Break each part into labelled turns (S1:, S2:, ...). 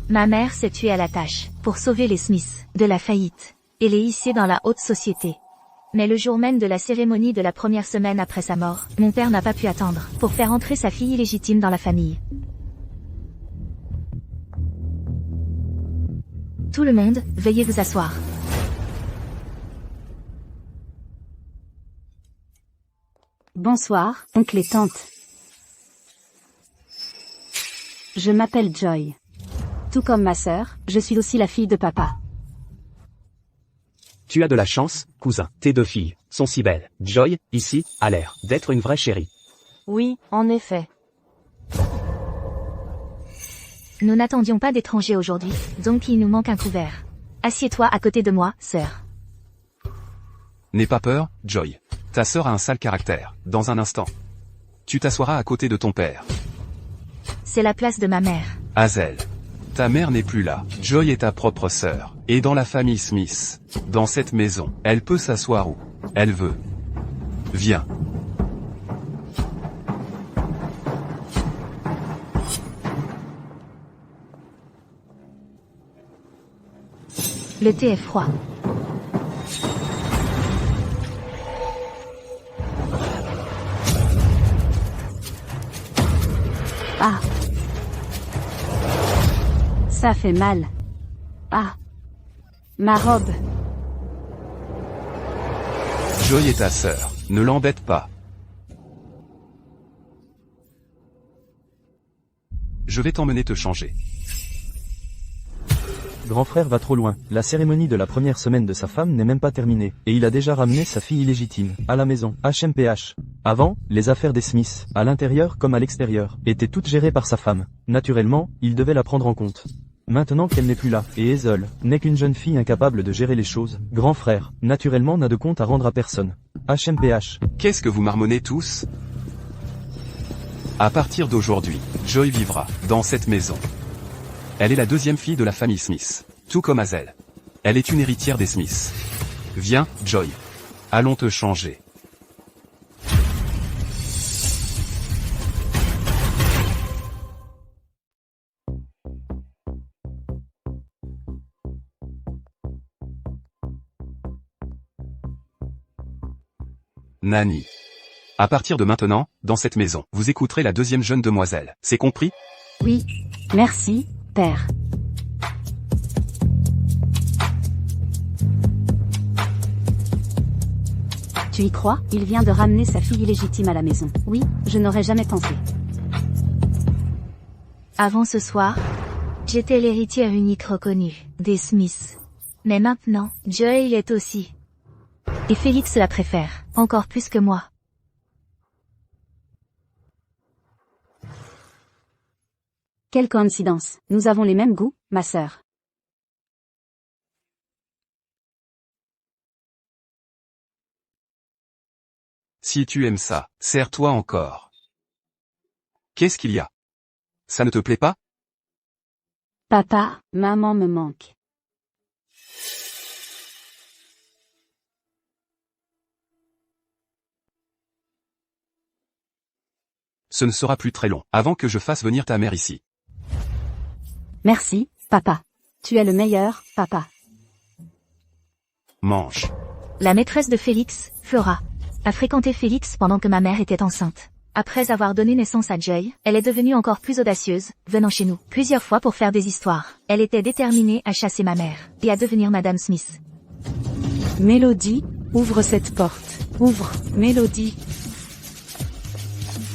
S1: Ma mère s'est tuée à la tâche, pour sauver les Smiths, de la faillite, et les hisser dans la haute société. Mais le jour même de la cérémonie de la première semaine après sa mort, mon père n'a pas pu attendre, pour faire entrer sa fille illégitime dans la famille. Tout le monde, veuillez vous asseoir.
S2: Bonsoir, oncle et tante. Je m'appelle Joy. Tout comme ma sœur, je suis aussi la fille de papa.
S3: Tu as de la chance, cousin. Tes deux filles sont si belles. Joy, ici, a l'air d'être une vraie chérie.
S4: Oui, en effet.
S1: Nous n'attendions pas d'étrangers aujourd'hui, donc il nous manque un couvert. Assieds-toi à côté de moi, sœur.
S5: N'aie pas peur, Joy. Ta sœur a un sale caractère. Dans un instant, tu t'assoiras à côté de ton père.
S1: C'est la place de ma mère.
S5: Hazel. Ta mère n'est plus là. Joy est ta propre sœur. Et dans la famille Smith, dans cette maison, elle peut s'asseoir où elle veut. Viens.
S1: Le thé est froid.
S2: Ah. Ça fait mal. Ah. Ma robe.
S5: Joy est ta sœur. Ne l'embête pas. Je vais t'emmener te changer.
S6: Grand frère va trop loin. La cérémonie de la première semaine de sa femme n'est même pas terminée, et il a déjà ramené sa fille illégitime, à la maison, HMPH. Avant, les affaires des Smiths, à l'intérieur comme à l'extérieur, étaient toutes gérées par sa femme. Naturellement, il devait la prendre en compte. Maintenant qu'elle n'est plus là, et Hazel n'est qu'une jeune fille incapable de gérer les choses, grand frère, naturellement n'a de compte à rendre à personne. HMPH.
S5: Qu'est-ce que vous marmonnez tous? À partir d'aujourd'hui, Joy vivra dans cette maison. Elle est la deuxième fille de la famille Smith, tout comme Hazel. Elle est une héritière des Smiths. Viens, Joy. Allons te changer. Nanny. À partir de maintenant, dans cette maison, vous écouterez la deuxième jeune demoiselle. C'est compris?
S2: Oui. Merci, père. Tu y crois? Il vient de ramener sa fille illégitime à la maison. Oui, je n'aurais jamais pensé.
S1: Avant ce soir, j'étais l'héritière unique reconnue des Smiths. Mais maintenant, Joy l'est aussi. Et Félix la préfère, encore plus que moi.
S2: Quelle coïncidence. Nous avons les mêmes goûts, ma sœur.
S5: Si tu aimes ça, serre-toi encore. Qu'est-ce qu'il y a? Ça ne te plaît pas?
S2: Papa, maman me manque.
S5: Ce ne sera plus très long, avant que je fasse venir ta mère ici.
S2: Merci, papa. Tu es le meilleur, papa.
S5: Mange.
S1: La maîtresse de Félix, Flora, a fréquenté Félix pendant que ma mère était enceinte. Après avoir donné naissance à Joy, elle est devenue encore plus audacieuse, venant chez nous plusieurs fois pour faire des histoires. Elle était déterminée à chasser ma mère, et à devenir Madame Smith.
S2: Mélodie, ouvre cette porte. Ouvre, Mélodie.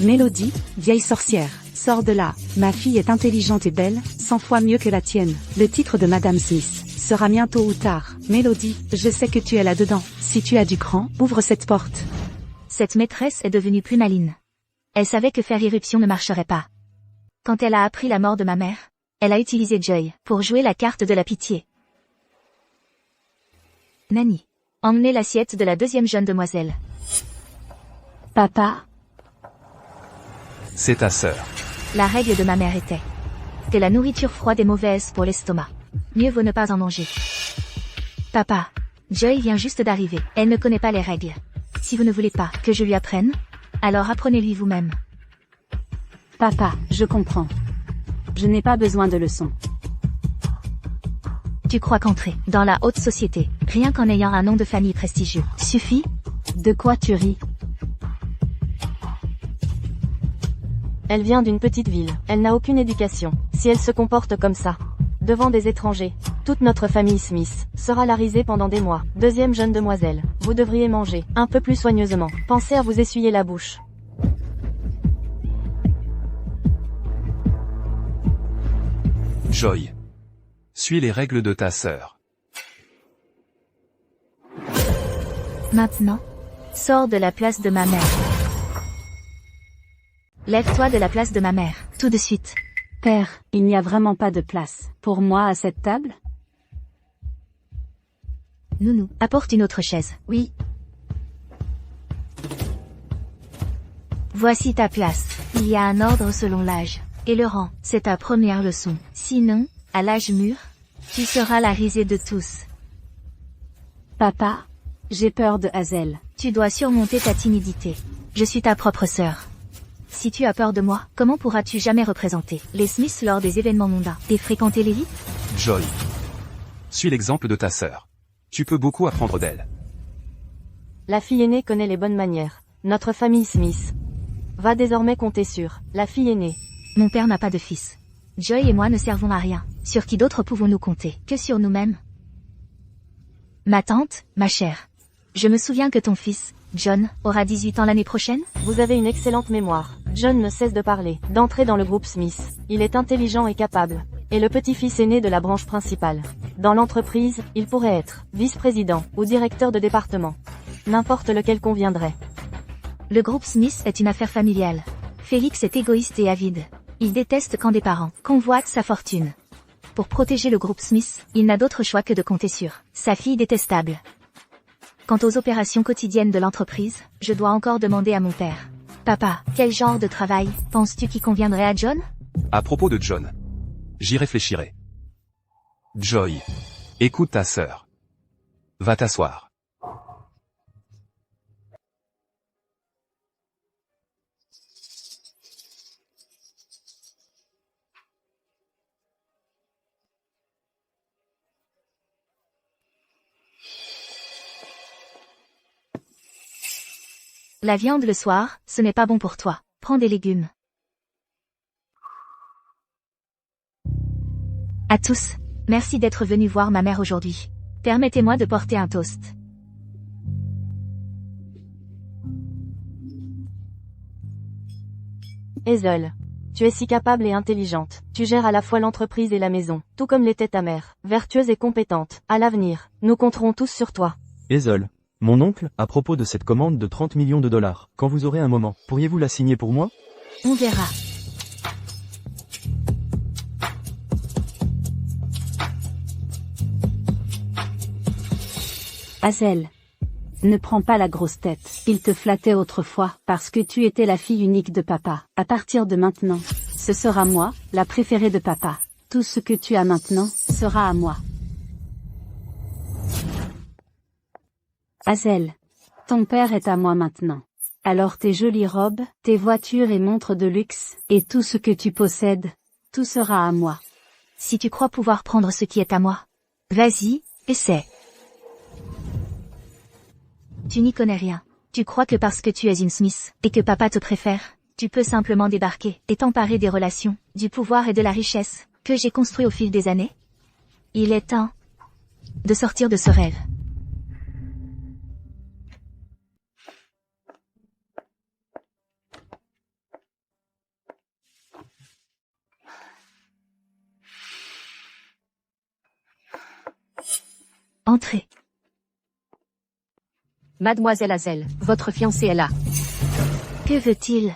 S2: Mélodie, vieille sorcière, sors de là. Ma fille est intelligente et belle, 100 fois mieux que la tienne. Le titre de Madame Smith sera bien tôt ou tard. Mélodie, je sais que tu es là-dedans. Si tu as du cran, ouvre cette porte.
S1: Cette maîtresse est devenue plus maligne. Elle savait que faire irruption ne marcherait pas. Quand elle a appris la mort de ma mère, elle a utilisé Joy pour jouer la carte de la pitié. Nanny, emmenez l'assiette de la deuxième jeune demoiselle.
S2: Papa.
S5: C'est ta sœur.
S1: La règle de ma mère était que la nourriture froide est mauvaise pour l'estomac. Mieux vaut ne pas en manger. Papa, Joy vient juste d'arriver. Elle ne connaît pas les règles. Si vous ne voulez pas que je lui apprenne, alors apprenez-lui vous-même.
S2: Papa, je comprends. Je n'ai pas besoin de leçons.
S1: Tu crois qu'entrer dans la haute société, rien qu'en ayant un nom de famille prestigieux, suffit?
S2: De quoi tu ris?
S4: Elle vient d'une petite ville, elle n'a aucune éducation. Si elle se comporte comme ça, devant des étrangers, toute notre famille Smith sera la risée pendant des mois. Deuxième jeune demoiselle, vous devriez manger un peu plus soigneusement. Pensez à vous essuyer la bouche.
S5: Joy. Suis les règles de ta sœur.
S1: Maintenant, sors de la place de ma mère. Lève-toi de la place de ma mère, tout de suite.
S2: Père, il n'y a vraiment pas de place pour moi à cette table?
S1: Nounou, apporte une autre chaise. Oui. Voici ta place. Il y a un ordre selon l'âge. Et le rang, c'est ta première leçon. Sinon, à l'âge mûr, tu seras la risée de tous.
S2: Papa, j'ai peur de Hazel.
S1: Tu dois surmonter ta timidité. Je suis ta propre sœur. Si tu as peur de moi, comment pourras-tu jamais représenter les Smiths lors des événements mondains et fréquenter l'élite?
S5: Joy. Suis l'exemple de ta sœur. Tu peux beaucoup apprendre d'elle.
S4: La fille aînée connaît les bonnes manières. Notre famille Smith va désormais compter sur la fille aînée.
S1: Mon père n'a pas de fils. Joy et moi ne servons à rien. Sur qui d'autre pouvons-nous compter que sur nous-mêmes? Ma tante, ma chère. Je me souviens que ton fils, John, aura 18 ans l'année prochaine?
S4: Vous avez une excellente mémoire. John ne cesse de parler, d'entrer dans le groupe Smith. Il est intelligent et capable. Et le petit-fils aîné de la branche principale. Dans l'entreprise, il pourrait être vice-président ou directeur de département. N'importe lequel conviendrait.
S1: Le groupe Smith est une affaire familiale. Félix est égoïste et avide. Il déteste quand des parents convoitent sa fortune. Pour protéger le groupe Smith, il n'a d'autre choix que de compter sur sa fille détestable. Quant aux opérations quotidiennes de l'entreprise, je dois encore demander à mon père. Papa, quel genre de travail penses-tu qui conviendrait à John?
S5: À propos de John. J'y réfléchirai. Joy. Écoute ta sœur. Va t'asseoir.
S1: La viande le soir, ce n'est pas bon pour toi. Prends des légumes. À tous, merci d'être venus voir ma mère aujourd'hui. Permettez-moi de porter un toast.
S4: Hazel. Tu es si capable et intelligente. Tu gères à la fois l'entreprise et la maison, tout comme l'était ta mère. Vertueuse et compétente. À l'avenir, nous compterons tous sur toi.
S6: Hazel. Mon oncle, à propos de cette commande de 30 millions de dollars, quand vous aurez un moment, pourriez-vous la signer pour moi?
S1: On verra.
S2: Hazel. Ne prends pas la grosse tête. Il te flattait autrefois, parce que tu étais la fille unique de papa. À partir de maintenant, ce sera moi, la préférée de papa. Tout ce que tu as maintenant, sera à moi. Hazel. Ton père est à moi maintenant. Alors tes jolies robes, tes voitures et montres de luxe, et tout ce que tu possèdes, tout sera à moi.
S1: Si tu crois pouvoir prendre ce qui est à moi, vas-y, essaie. Tu n'y connais rien. Tu crois que parce que tu es une Smith, et que papa te préfère, tu peux simplement débarquer, et t'emparer des relations, du pouvoir et de la richesse, que j'ai construit au fil des années? Il est temps de sortir de ce rêve. Entrez.
S7: Mademoiselle Hazel, votre fiancé est là.
S1: Que veut-il?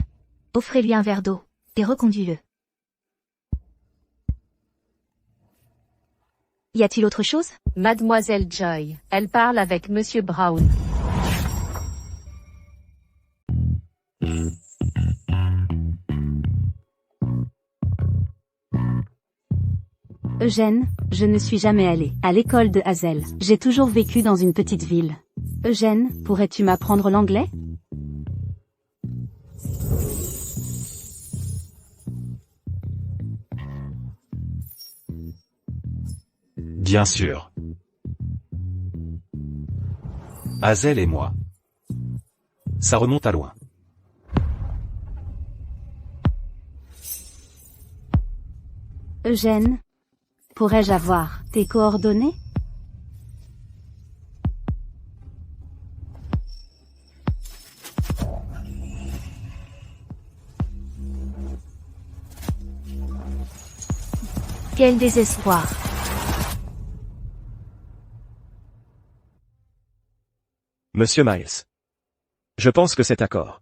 S1: Offrez-lui un verre d'eau, et reconduis-le. Y a-t-il autre chose?
S7: Mademoiselle Joy, elle parle avec Monsieur Brown.
S2: Eugène, je ne suis jamais allée à l'école de Hazel. J'ai toujours vécu dans une petite ville. Eugène, pourrais-tu m'apprendre l'anglais?
S5: Bien sûr. Hazel et moi. Ça remonte à loin.
S2: Eugène, pourrais-je avoir tes coordonnées?
S1: Quel désespoir.
S8: Monsieur Miles. Je pense que cet accord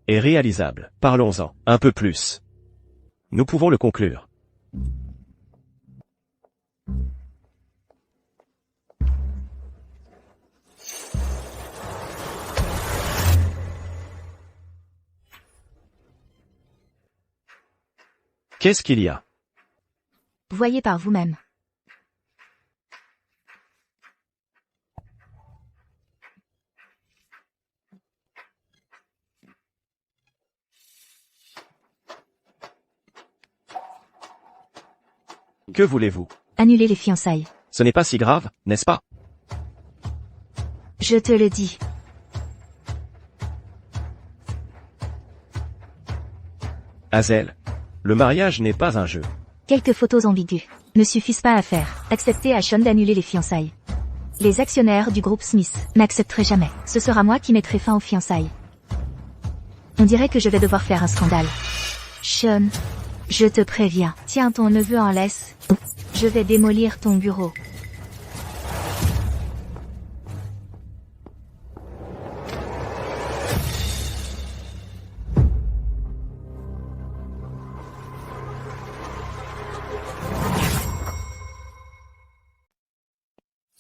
S8: est réalisable. Parlons-en un peu plus. Nous pouvons le conclure. Qu'est-ce qu'il y a?
S1: Voyez par vous-même.
S8: Que voulez-vous?
S1: Annuler les fiançailles.
S8: Ce n'est pas si grave, n'est-ce pas?
S1: Je te le dis.
S8: Hazel, le mariage n'est pas un jeu.
S1: Quelques photos ambiguës ne suffisent pas à faire accepter à Sean d'annuler les fiançailles. Les actionnaires du groupe Smith n'accepteraient jamais. Ce sera moi qui mettrai fin aux fiançailles. On dirait que je vais devoir faire un scandale. Sean, je te préviens, tiens ton neveu en laisse. Je vais démolir ton bureau.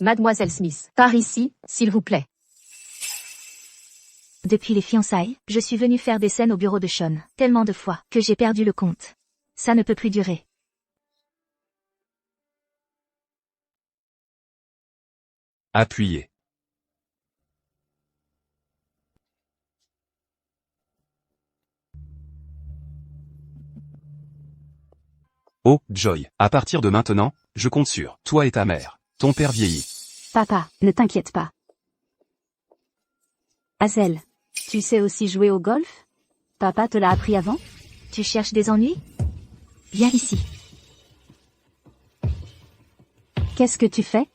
S7: Mademoiselle Smith, par ici, s'il vous plaît.
S1: Depuis les fiançailles, je suis venue faire des scènes au bureau de Sean, tellement de fois, que j'ai perdu le compte. Ça ne peut plus durer.
S5: Appuyez. Oh, Joy, à partir de maintenant, je compte sur toi et ta mère. Ton père vieillit.
S2: Papa, ne t'inquiète pas. Hazel, tu sais aussi jouer au golf? Papa te l'a appris avant?
S1: Tu cherches des ennuis? Viens ici.
S2: Qu'est-ce que tu fais?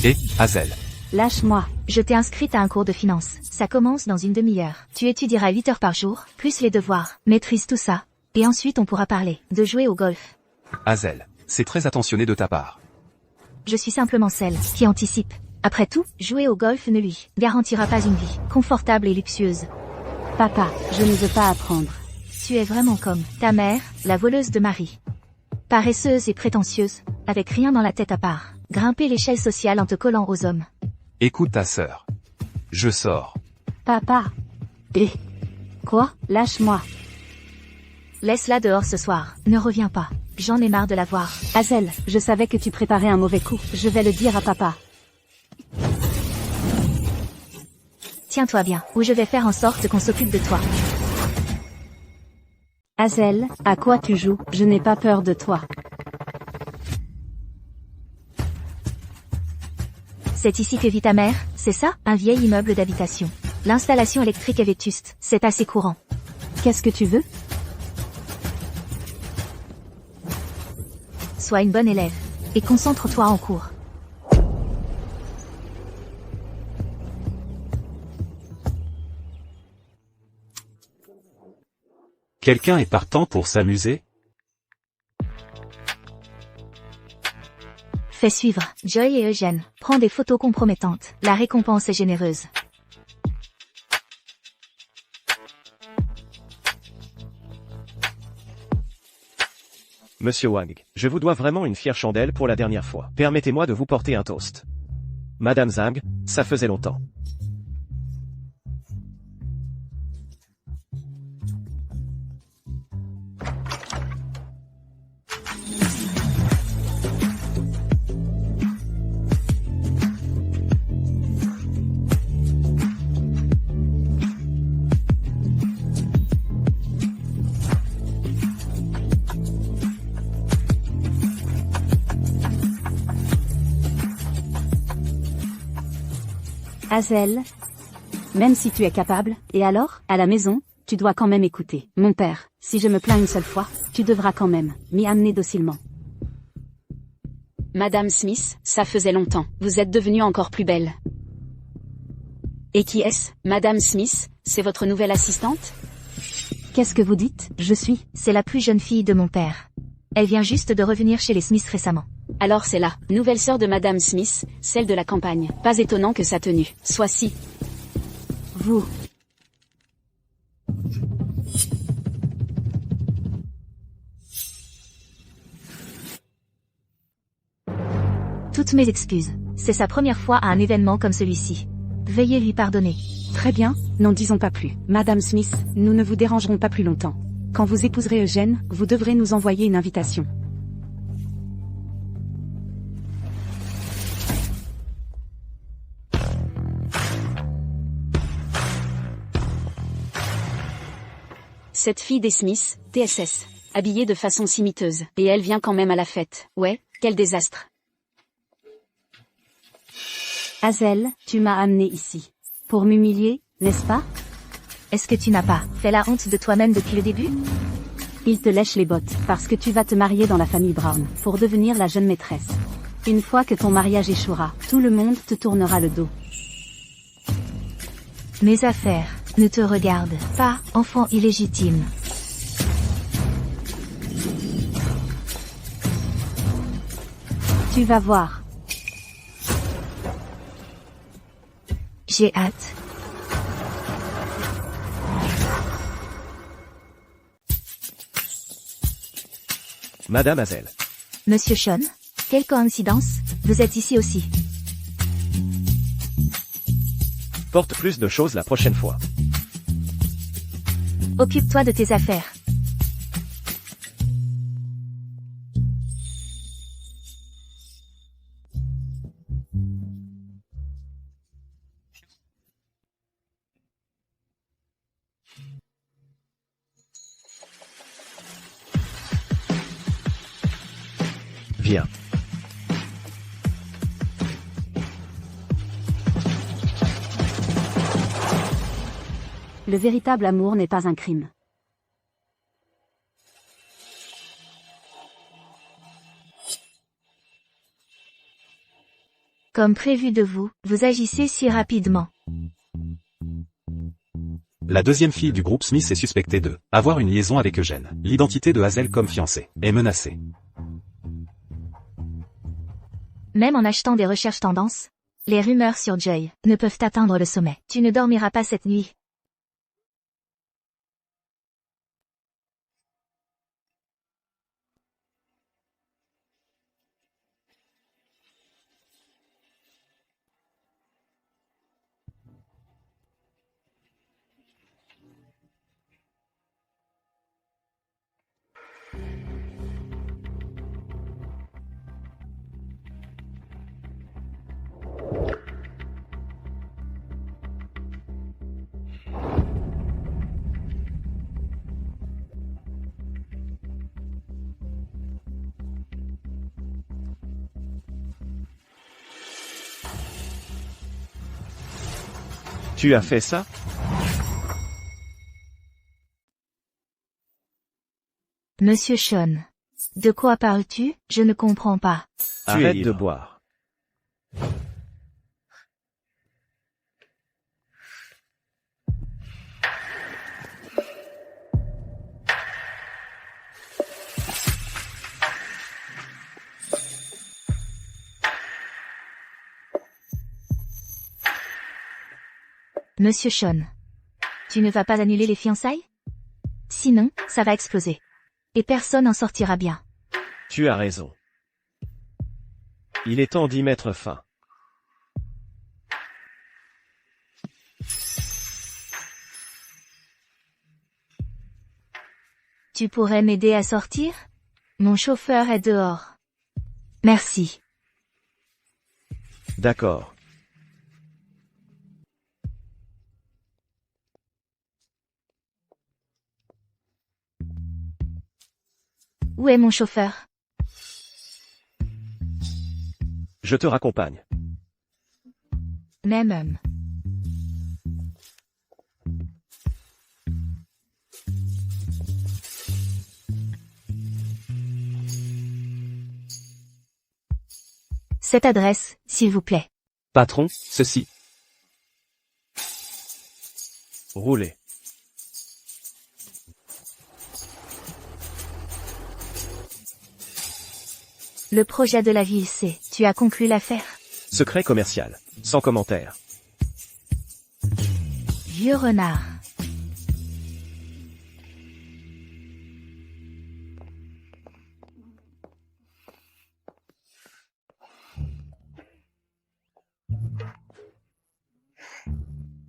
S5: Et, Hazel.
S2: Lâche-moi.
S1: Je t'ai inscrite à un cours de finance. Ça commence dans une demi-heure. Tu étudieras 8 heures par jour, plus les devoirs. Maîtrise tout ça. Et ensuite on pourra parler de jouer au golf.
S5: Hazel, c'est très attentionné de ta part.
S1: Je suis simplement celle qui anticipe. Après tout, jouer au golf ne lui garantira pas une vie confortable et luxueuse.
S2: Papa, je ne veux pas apprendre.
S1: Tu es vraiment comme ta mère, la voleuse de mari. Paresseuse et prétentieuse, avec rien dans la tête à part. Grimper l'échelle sociale en te collant aux hommes.
S5: Écoute ta sœur. Je sors.
S2: Papa. Quoi? Lâche-moi.
S1: Laisse-la dehors ce soir. Ne reviens pas. J'en ai marre de la voir.
S2: Hazel, je savais que tu préparais un mauvais coup. Je vais le dire à papa.
S1: Tiens-toi bien, ou je vais faire en sorte qu'on s'occupe de toi.
S2: Hazel, à quoi tu joues? Je n'ai pas peur de toi.
S1: C'est ici que vit ta mère, c'est ça? Un vieil immeuble d'habitation. L'installation électrique est vétuste, c'est assez courant.
S2: Qu'est-ce que tu veux?
S1: Sois une bonne élève. Et concentre-toi en cours.
S3: Quelqu'un est partant pour s'amuser?
S1: Fais suivre, Joy et Eugène. Prends des photos compromettantes. La récompense est généreuse.
S8: Monsieur Wang, je vous dois vraiment une fière chandelle pour la dernière fois. Permettez-moi de vous porter un toast. Madame Zhang, ça faisait longtemps.
S2: Hazel, même si tu es capable, et alors, à la maison, tu dois quand même écouter. Mon père, si je me plains une seule fois, tu devras quand même m'y amener docilement. Madame Smith, ça faisait longtemps. Vous êtes devenue encore plus belle. Et qui est-ce? Madame Smith, c'est votre nouvelle assistante? Qu'est-ce que vous dites?
S1: C'est la plus jeune fille de mon père. Elle vient juste de revenir chez les Smith récemment.
S2: Alors c'est la nouvelle sœur de Madame Smith, celle de la campagne. Pas étonnant que sa tenue soit si... Vous...
S1: Toutes mes excuses. C'est sa première fois à un événement comme celui-ci. Veuillez lui pardonner.
S2: Très bien, n'en disons pas plus. Madame Smith, nous ne vous dérangerons pas plus longtemps. Quand vous épouserez Eugène, vous devrez nous envoyer une invitation. Cette fille des Smith, TSS, habillée de façon si miteuse, et elle vient quand même à la fête. Ouais, quel désastre. Hazel, tu m'as amené ici. Pour m'humilier, n'est-ce pas?
S1: Est-ce que tu n'as pas fait la honte de toi-même depuis le début?
S2: Il te lèche les bottes, parce que tu vas te marier dans la famille Brown, pour devenir la jeune maîtresse. Une fois que ton mariage échouera, tout le monde te tournera le dos.
S1: Mes affaires ne te regardent pas, enfant illégitime.
S2: Tu vas voir.
S1: J'ai hâte.
S8: Madame Hazel.
S1: Monsieur Sean, quelle coïncidence, vous êtes ici aussi.
S8: Porte plus de choses la prochaine fois.
S1: Occupe-toi de tes affaires.
S8: Viens.
S2: Le véritable amour n'est pas un crime.
S1: Comme prévu de vous, vous agissez si rapidement.
S5: La deuxième fille du groupe Smith est suspectée de avoir une liaison avec Eugène. L'identité de Hazel comme fiancée est menacée.
S1: Même en achetant des recherches tendances, les rumeurs sur Joy ne peuvent atteindre le sommet. Tu ne dormiras pas cette nuit.
S8: Tu as fait ça?
S1: Monsieur Sean. De quoi parles-tu? Je ne comprends pas.
S8: Arrête de boire.
S1: Monsieur Sean. Tu ne vas pas annuler les fiançailles? Sinon, ça va exploser. Et personne n'en sortira bien.
S8: Tu as raison. Il est temps d'y mettre fin.
S1: Tu pourrais m'aider à sortir? Mon chauffeur est dehors. Merci.
S8: D'accord.
S1: Où est mon chauffeur?
S8: Je te raccompagne.
S1: Même homme. Cette adresse, s'il vous plaît.
S3: Patron, ceci.
S8: Roulez.
S1: Le projet de la ville c'est, tu as conclu l'affaire.
S8: Secret commercial. Sans commentaire.
S1: Vieux renard.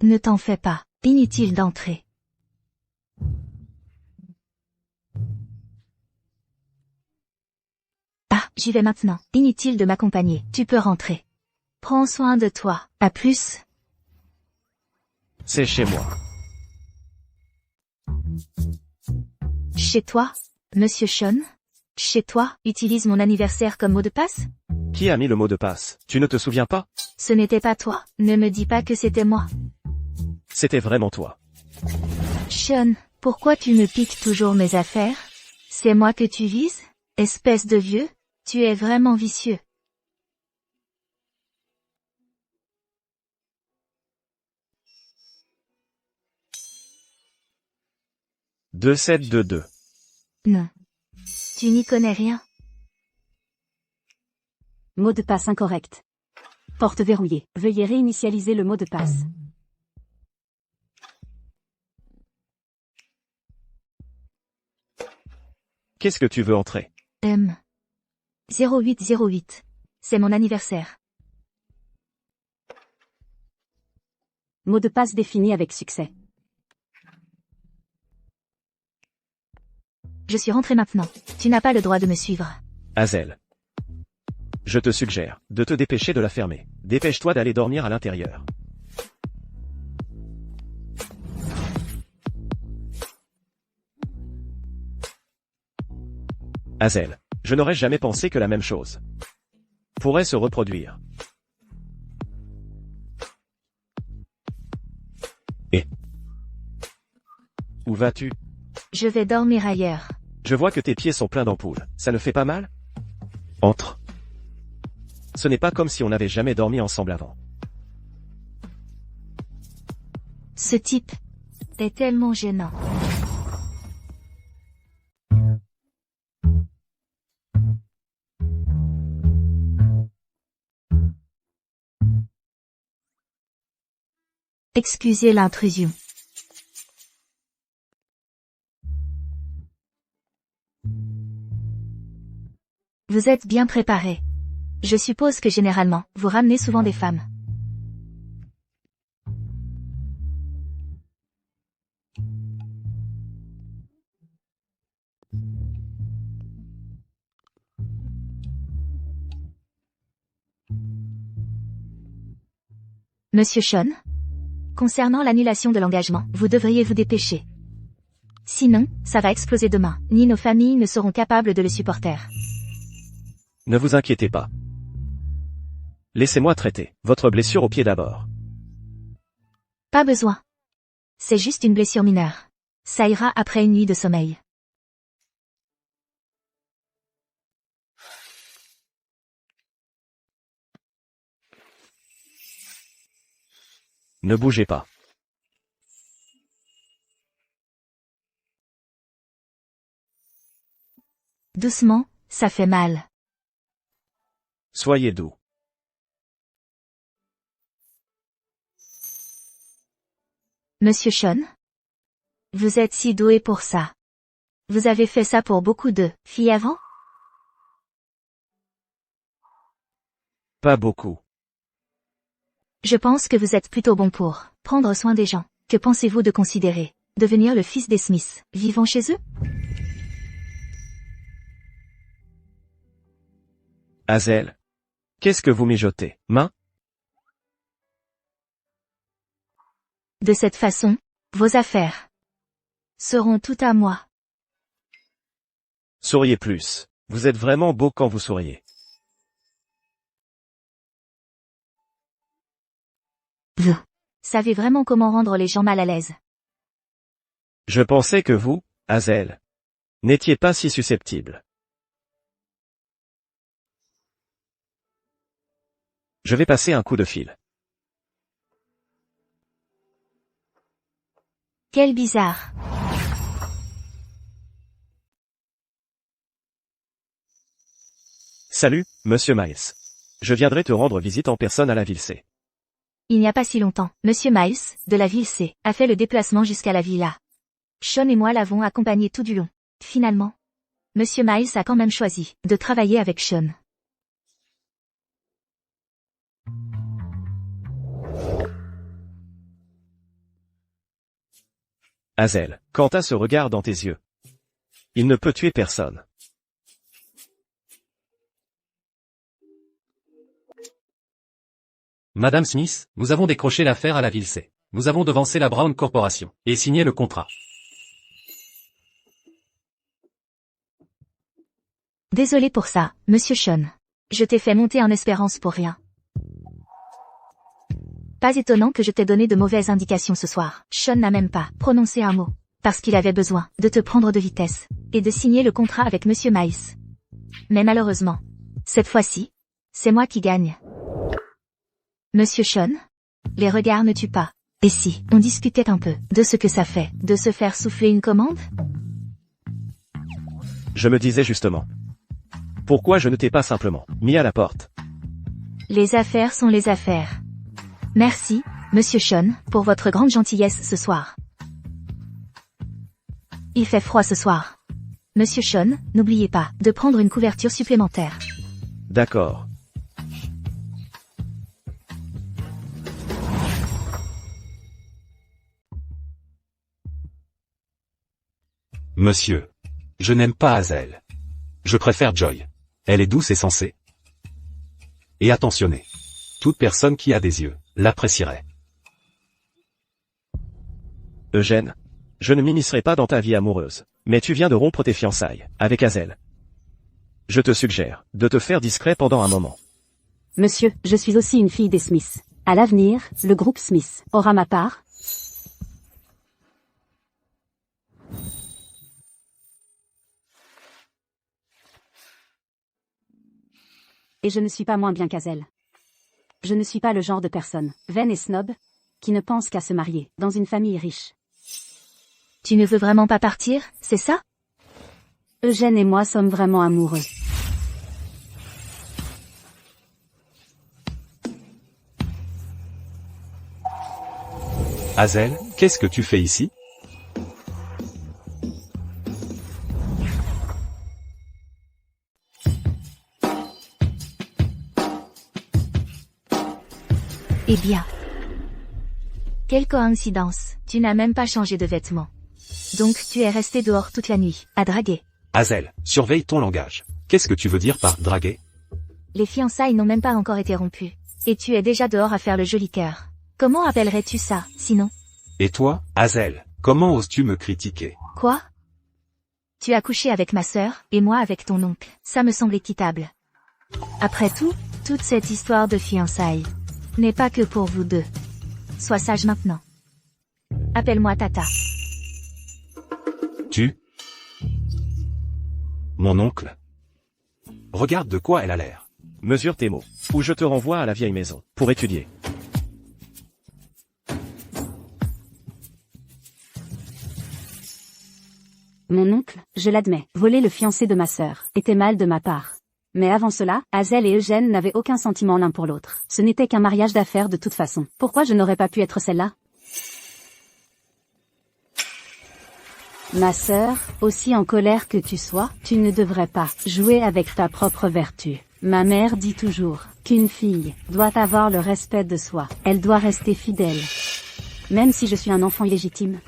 S1: Ne t'en fais pas, inutile d'entrer. Ah, j'y vais maintenant, inutile de m'accompagner, tu peux rentrer. Prends soin de toi, à plus.
S8: C'est chez moi.
S1: Chez toi, Monsieur Sean? Chez toi, utilise mon anniversaire comme mot de passe?
S8: Qui a mis le mot de passe? Tu ne te souviens pas?
S1: Ce n'était pas toi, ne me dis pas que c'était moi.
S8: C'était vraiment toi.
S1: Sean, pourquoi tu me piques toujours mes affaires? C'est moi que tu vises? Espèce de vieux? Tu es vraiment vicieux.
S8: Deux 722.
S1: Non. Tu n'y connais rien.
S2: Mot de passe incorrect. Porte verrouillée. Veuillez réinitialiser le mot de passe.
S8: Qu'est-ce que tu veux entrer?
S1: 0808. C'est mon anniversaire.
S2: Mot de passe défini avec succès.
S1: Je suis rentré maintenant. Tu n'as pas le droit de me suivre.
S8: Hazel. Je te suggère de te dépêcher de la fermer. Dépêche-toi d'aller dormir à l'intérieur. Hazel. Je n'aurais jamais pensé que la même chose pourrait se reproduire. Et où vas-tu?
S1: Je vais dormir ailleurs.
S8: Je vois que tes pieds sont pleins d'ampoules. Ça ne fait pas mal? Entre. Ce n'est pas comme si on n'avait jamais dormi ensemble avant.
S1: Ce type est tellement gênant. Excusez l'intrusion. Vous êtes bien préparé. Je suppose que généralement, vous ramenez souvent des femmes. Monsieur Sean? Concernant l'annulation de l'engagement, vous devriez vous dépêcher. Sinon, ça va exploser demain. Ni nos familles ne seront capables de le supporter.
S8: Ne vous inquiétez pas. Laissez-moi traiter votre blessure au pied d'abord.
S1: Pas besoin. C'est juste une blessure mineure. Ça ira après une nuit de sommeil.
S8: Ne bougez pas.
S1: Doucement, ça fait mal.
S8: Soyez doux.
S1: Monsieur Sean? Vous êtes si doué pour ça. Vous avez fait ça pour beaucoup de filles avant?
S8: Pas beaucoup.
S1: Je pense que vous êtes plutôt bon pour prendre soin des gens. Que pensez-vous de considérer devenir le fils des Smith, vivant chez eux?
S8: Hazel. Qu'est-ce que vous mijotez, main?
S1: De cette façon, vos affaires seront toutes à moi.
S8: Souriez plus. Vous êtes vraiment beau quand vous souriez.
S1: Vous savez vraiment comment rendre les gens mal à l'aise.
S8: Je pensais que vous, Hazel, n'étiez pas si susceptible. Je vais passer un coup de fil.
S1: Quel bizarre.
S8: Salut, Monsieur Miles. Je viendrai te rendre visite en personne à la ville C.
S1: Il n'y a pas si longtemps, Monsieur Miles, de la ville C, a fait le déplacement jusqu'à la villa. Sean et moi l'avons accompagné tout du long. Finalement, Monsieur Miles a quand même choisi de travailler avec Sean.
S8: Hazel, quant à ce regard dans tes yeux, il ne peut tuer personne.
S3: Madame Smith, nous avons décroché l'affaire à la ville C. Nous avons devancé la Brown Corporation et signé le contrat.
S1: Désolé pour ça, Monsieur Sean. Je t'ai fait monter en espérance pour rien. Pas étonnant que je t'ai donné de mauvaises indications ce soir. Sean n'a même pas prononcé un mot, parce qu'il avait besoin de te prendre de vitesse, et de signer le contrat avec Monsieur Miles. Mais malheureusement, cette fois-ci, c'est moi qui gagne. Monsieur Sean, les regards ne tuent pas. Et si, on discutait un peu de ce que ça fait, de se faire souffler une commande?
S8: Je me disais justement. Pourquoi je ne t'ai pas simplement mis à la porte?
S1: Les affaires sont les affaires. Merci, Monsieur Sean, pour votre grande gentillesse ce soir. Il fait froid ce soir. Monsieur Sean, n'oubliez pas de prendre une couverture supplémentaire.
S8: D'accord.
S5: Monsieur. Je n'aime pas Hazel. Je préfère Joy. Elle est douce et sensée. Et attentionnée. Toute personne qui a des yeux l'apprécierait.
S8: Eugène, je ne m'immiscerai pas dans ta vie amoureuse, mais tu viens de rompre tes fiançailles avec Hazel. Je te suggère de te faire discret pendant un moment.
S2: Monsieur, je suis aussi une fille des Smith. À l'avenir, le groupe Smith aura ma part. Et je ne suis pas moins bien qu'Hazel. Je ne suis pas le genre de personne, vaine et snob, qui ne pense qu'à se marier dans une famille riche.
S1: Tu ne veux vraiment pas partir, c'est ça?
S2: Eugène et moi sommes vraiment amoureux.
S5: Hazel, qu'est-ce que tu fais ici?
S1: Eh bien. Quelle coïncidence, tu n'as même pas changé de vêtements. Donc tu es resté dehors toute la nuit, à draguer.
S5: Hazel, surveille ton langage. Qu'est-ce que tu veux dire par draguer?
S1: Les fiançailles n'ont même pas encore été rompues. Et tu es déjà dehors à faire le joli cœur. Comment appellerais-tu ça, sinon?
S5: Et toi, Hazel, comment oses-tu me critiquer?
S1: Quoi? Tu as couché avec ma sœur, et moi avec ton oncle. Ça me semble équitable. Après tout, toute cette histoire de fiançailles n'est pas que pour vous deux. Sois sage maintenant. Appelle-moi Tata.
S5: Tu? Mon oncle? Regarde de quoi elle a l'air.
S8: Mesure tes mots, ou je te renvoie à la vieille maison, pour étudier.
S2: Mon oncle, je l'admets, voler le fiancé de ma sœur, était mal de ma part. Mais avant cela, Hazel et Eugène n'avaient aucun sentiment l'un pour l'autre. Ce n'était qu'un mariage d'affaires de toute façon. Pourquoi je n'aurais pas pu être celle-là? Ma sœur, aussi en colère que tu sois, tu ne devrais pas jouer avec ta propre vertu. Ma mère dit toujours qu'une fille doit avoir le respect de soi. Elle doit rester fidèle. Même si je suis un enfant illégitime.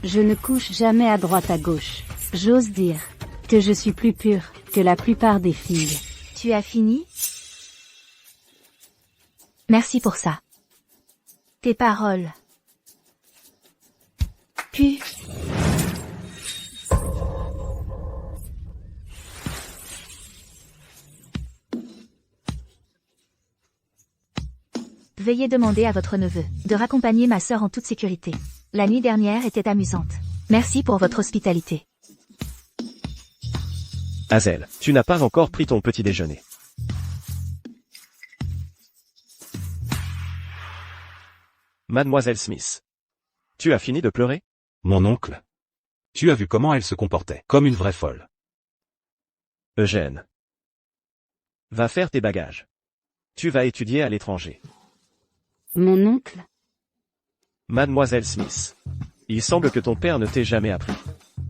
S2: Je ne couche jamais à droite à gauche. J'ose dire que je suis plus pure que la plupart des filles.
S1: Tu as fini? Merci pour ça. Tes paroles. Puis... Veuillez demander à votre neveu de raccompagner ma sœur en toute sécurité. La nuit dernière était amusante. Merci pour votre hospitalité.
S8: Hazel, tu n'as pas encore pris ton petit déjeuner. Mademoiselle Smith. Tu as fini de pleurer?
S3: Mon oncle. Tu as vu comment elle se comportait, comme une vraie folle.
S8: Eugène. Va faire tes bagages. Tu vas étudier à l'étranger.
S2: Mon oncle?
S8: Mademoiselle Smith. Il semble que ton père ne t'ait jamais appris.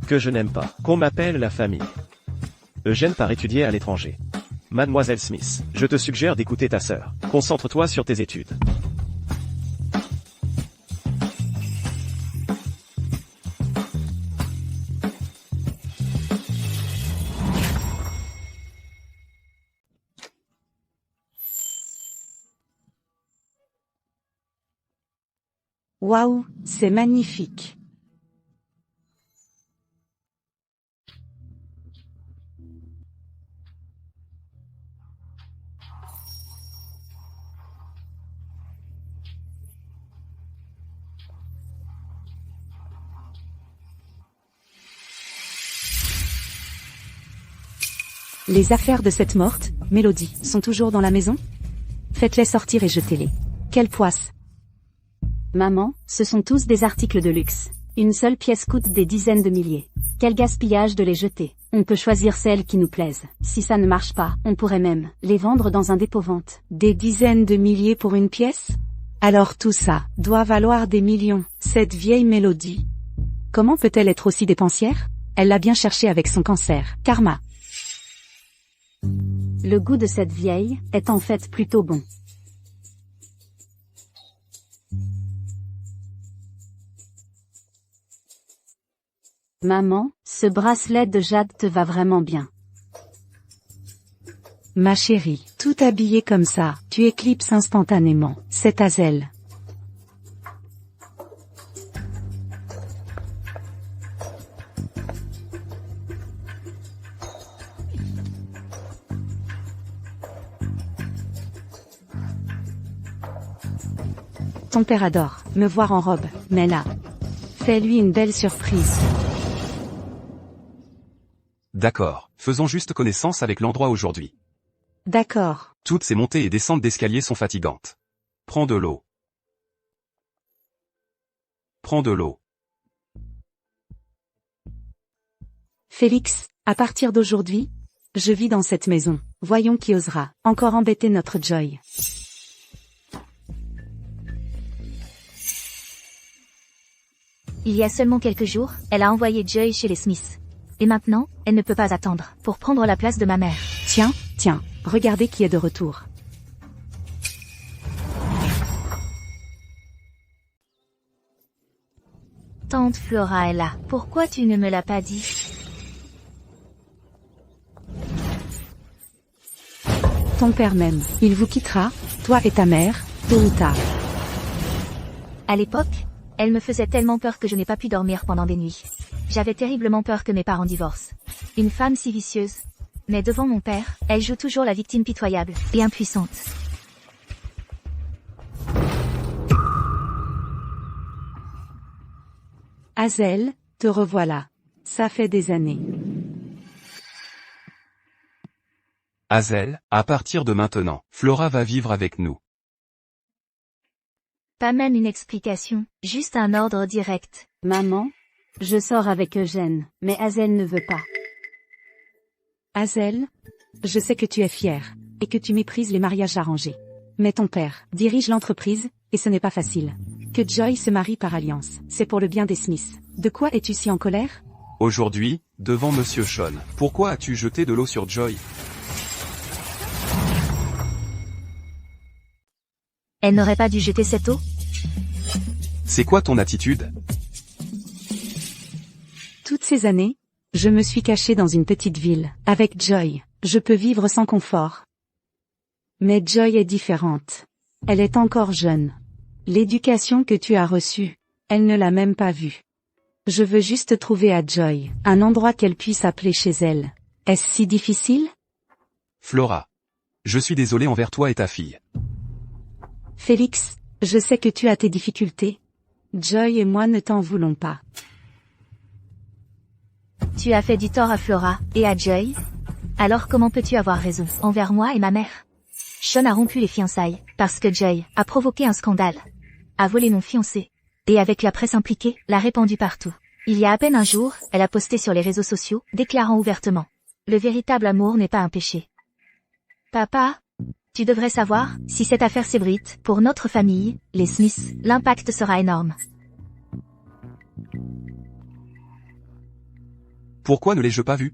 S8: Que je n'aime pas qu'on m'appelle la famille. Eugène part étudier à l'étranger. Mademoiselle Smith, je te suggère d'écouter ta sœur. Concentre-toi sur tes études.
S2: Waouh, c'est magnifique. Les affaires de cette morte, Mélodie, sont toujours dans la maison? Faites-les sortir et jetez-les. Quelle poisse!
S9: Maman, ce sont tous des articles de luxe. Une seule pièce coûte des dizaines de milliers. Quel gaspillage de les jeter. On peut choisir celles qui nous plaisent. Si ça ne marche pas, on pourrait même les vendre dans un dépôt-vente.
S2: Des dizaines de milliers pour une pièce? Alors tout ça doit valoir des millions. Cette vieille Mélodie. Comment peut-elle être aussi dépensière? Elle l'a bien cherché avec son cancer. Karma.
S9: Le goût de cette vieille est en fait plutôt bon. Maman, ce bracelet de jade te va vraiment bien.
S2: Ma chérie, tout habillée comme ça, tu éclipses instantanément. C'est Hazel. Ton père adore me voir en robe, mais là, fais-lui une belle surprise.
S5: D'accord, faisons juste connaissance avec l'endroit aujourd'hui.
S2: D'accord.
S5: Toutes ces montées et descentes d'escalier sont fatigantes. Prends de l'eau. Prends de l'eau.
S2: Félix, à partir d'aujourd'hui, je vis dans cette maison. Voyons qui osera encore embêter notre Joy.
S1: Il y a seulement quelques jours, elle a envoyé Joy chez les Smiths. Et maintenant, elle ne peut pas attendre pour prendre la place de ma mère.
S2: Tiens, regardez qui est de retour.
S1: Tante Flora est là. Pourquoi tu ne me l'as pas dit?
S2: Ton père même, il vous quittera, toi et ta mère, tôt ou tard.
S1: À l'époque, elle me faisait tellement peur que je n'ai pas pu dormir pendant des nuits. J'avais terriblement peur que mes parents divorcent. Une femme si vicieuse. Mais devant mon père, elle joue toujours la victime pitoyable et impuissante.
S2: Hazel, te revoilà. Ça fait des années.
S5: Hazel, à partir de maintenant, Flora va vivre avec nous.
S1: Pas même une explication, juste un ordre direct.
S9: Maman, je sors avec Eugène, mais Hazel ne veut pas.
S2: Hazel, je sais que tu es fière, et que tu méprises les mariages arrangés. Mais ton père dirige l'entreprise, et ce n'est pas facile. Que Joy se marie par alliance, c'est pour le bien des Smiths. De quoi es-tu si en colère?
S5: Aujourd'hui, devant Monsieur Sean, pourquoi as-tu jeté de l'eau sur Joy?
S1: Elle n'aurait pas dû jeter cette eau?
S5: C'est quoi ton attitude?
S2: Toutes ces années, je me suis cachée dans une petite ville. Avec Joy, je peux vivre sans confort. Mais Joy est différente. Elle est encore jeune. L'éducation que tu as reçue, elle ne l'a même pas vue. Je veux juste trouver à Joy un endroit qu'elle puisse appeler chez elle. Est-ce si difficile?
S5: Flora. Je suis désolé envers toi et ta fille.
S2: Félix, je sais que tu as tes difficultés. Joy et moi ne t'en voulons pas.
S1: Tu as fait du tort à Flora, et à Joy? Alors comment peux-tu avoir raison envers moi et ma mère? Sean a rompu les fiançailles, parce que Joy a provoqué un scandale. a volé mon fiancé. Et avec la presse impliquée, l'a répandu partout. Il y a à peine un jour, elle a posté sur les réseaux sociaux, déclarant ouvertement: le véritable amour n'est pas un péché. Papa, tu devrais savoir, si cette affaire s'ébruite, pour notre famille, les Smith, l'impact sera énorme.
S5: Pourquoi ne l'ai-je pas vu?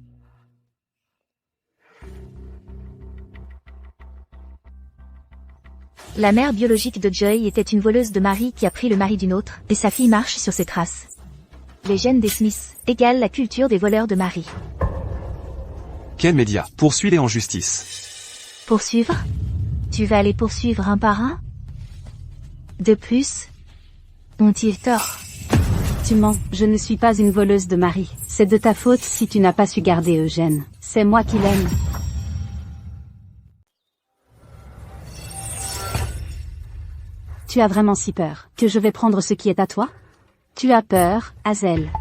S1: La mère biologique de Joy était une voleuse de mari qui a pris le mari d'une autre, et sa fille marche sur ses traces. Les gènes des Smith égalent la culture des voleurs de mari.
S5: Quels médias? Poursuis-les en justice.
S1: Poursuivre? Tu vas les poursuivre un par un? De plus, ont-ils tort?
S9: Tu mens, je ne suis pas une voleuse de mari. C'est de ta faute si tu n'as pas su garder Eugène. C'est moi qui l'aime. Tu as vraiment si peur que je vais prendre ce qui est à toi? Tu as peur, Hazel.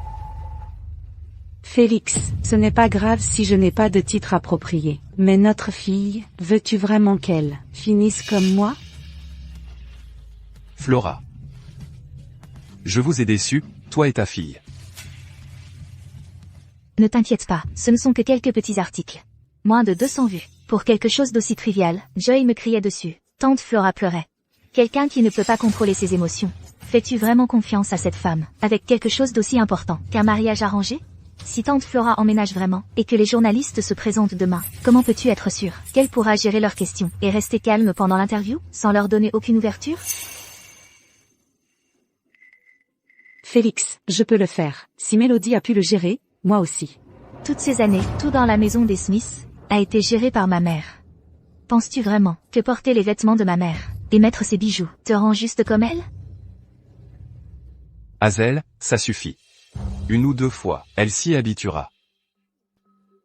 S2: Félix, ce n'est pas grave si je n'ai pas de titre approprié. Mais notre fille, veux-tu vraiment qu'elle finisse comme moi?
S5: Flora. Je vous ai déçu, toi et ta fille.
S1: Ne t'inquiète pas, ce ne sont que quelques petits articles. Moins de 200 vues. Pour quelque chose d'aussi trivial, Joy me criait dessus. Tante Flora pleurait. Quelqu'un qui ne peut pas contrôler ses émotions. Fais-tu vraiment confiance à cette femme, avec quelque chose d'aussi important qu'un mariage arrangé? Si tante Flora emménage vraiment, et que les journalistes se présentent demain, comment peux-tu être sûr qu'elle pourra gérer leurs questions, et rester calme pendant l'interview, sans leur donner aucune ouverture?
S2: Félix, je peux le faire. Si Mélodie a pu le gérer, moi aussi.
S1: Toutes ces années, tout dans la maison des Smiths, a été géré par ma mère. Penses-tu vraiment que porter les vêtements de ma mère, et mettre ses bijoux, te rend juste comme elle?
S5: Hazel, ça suffit. Une ou deux fois, elle s'y habituera.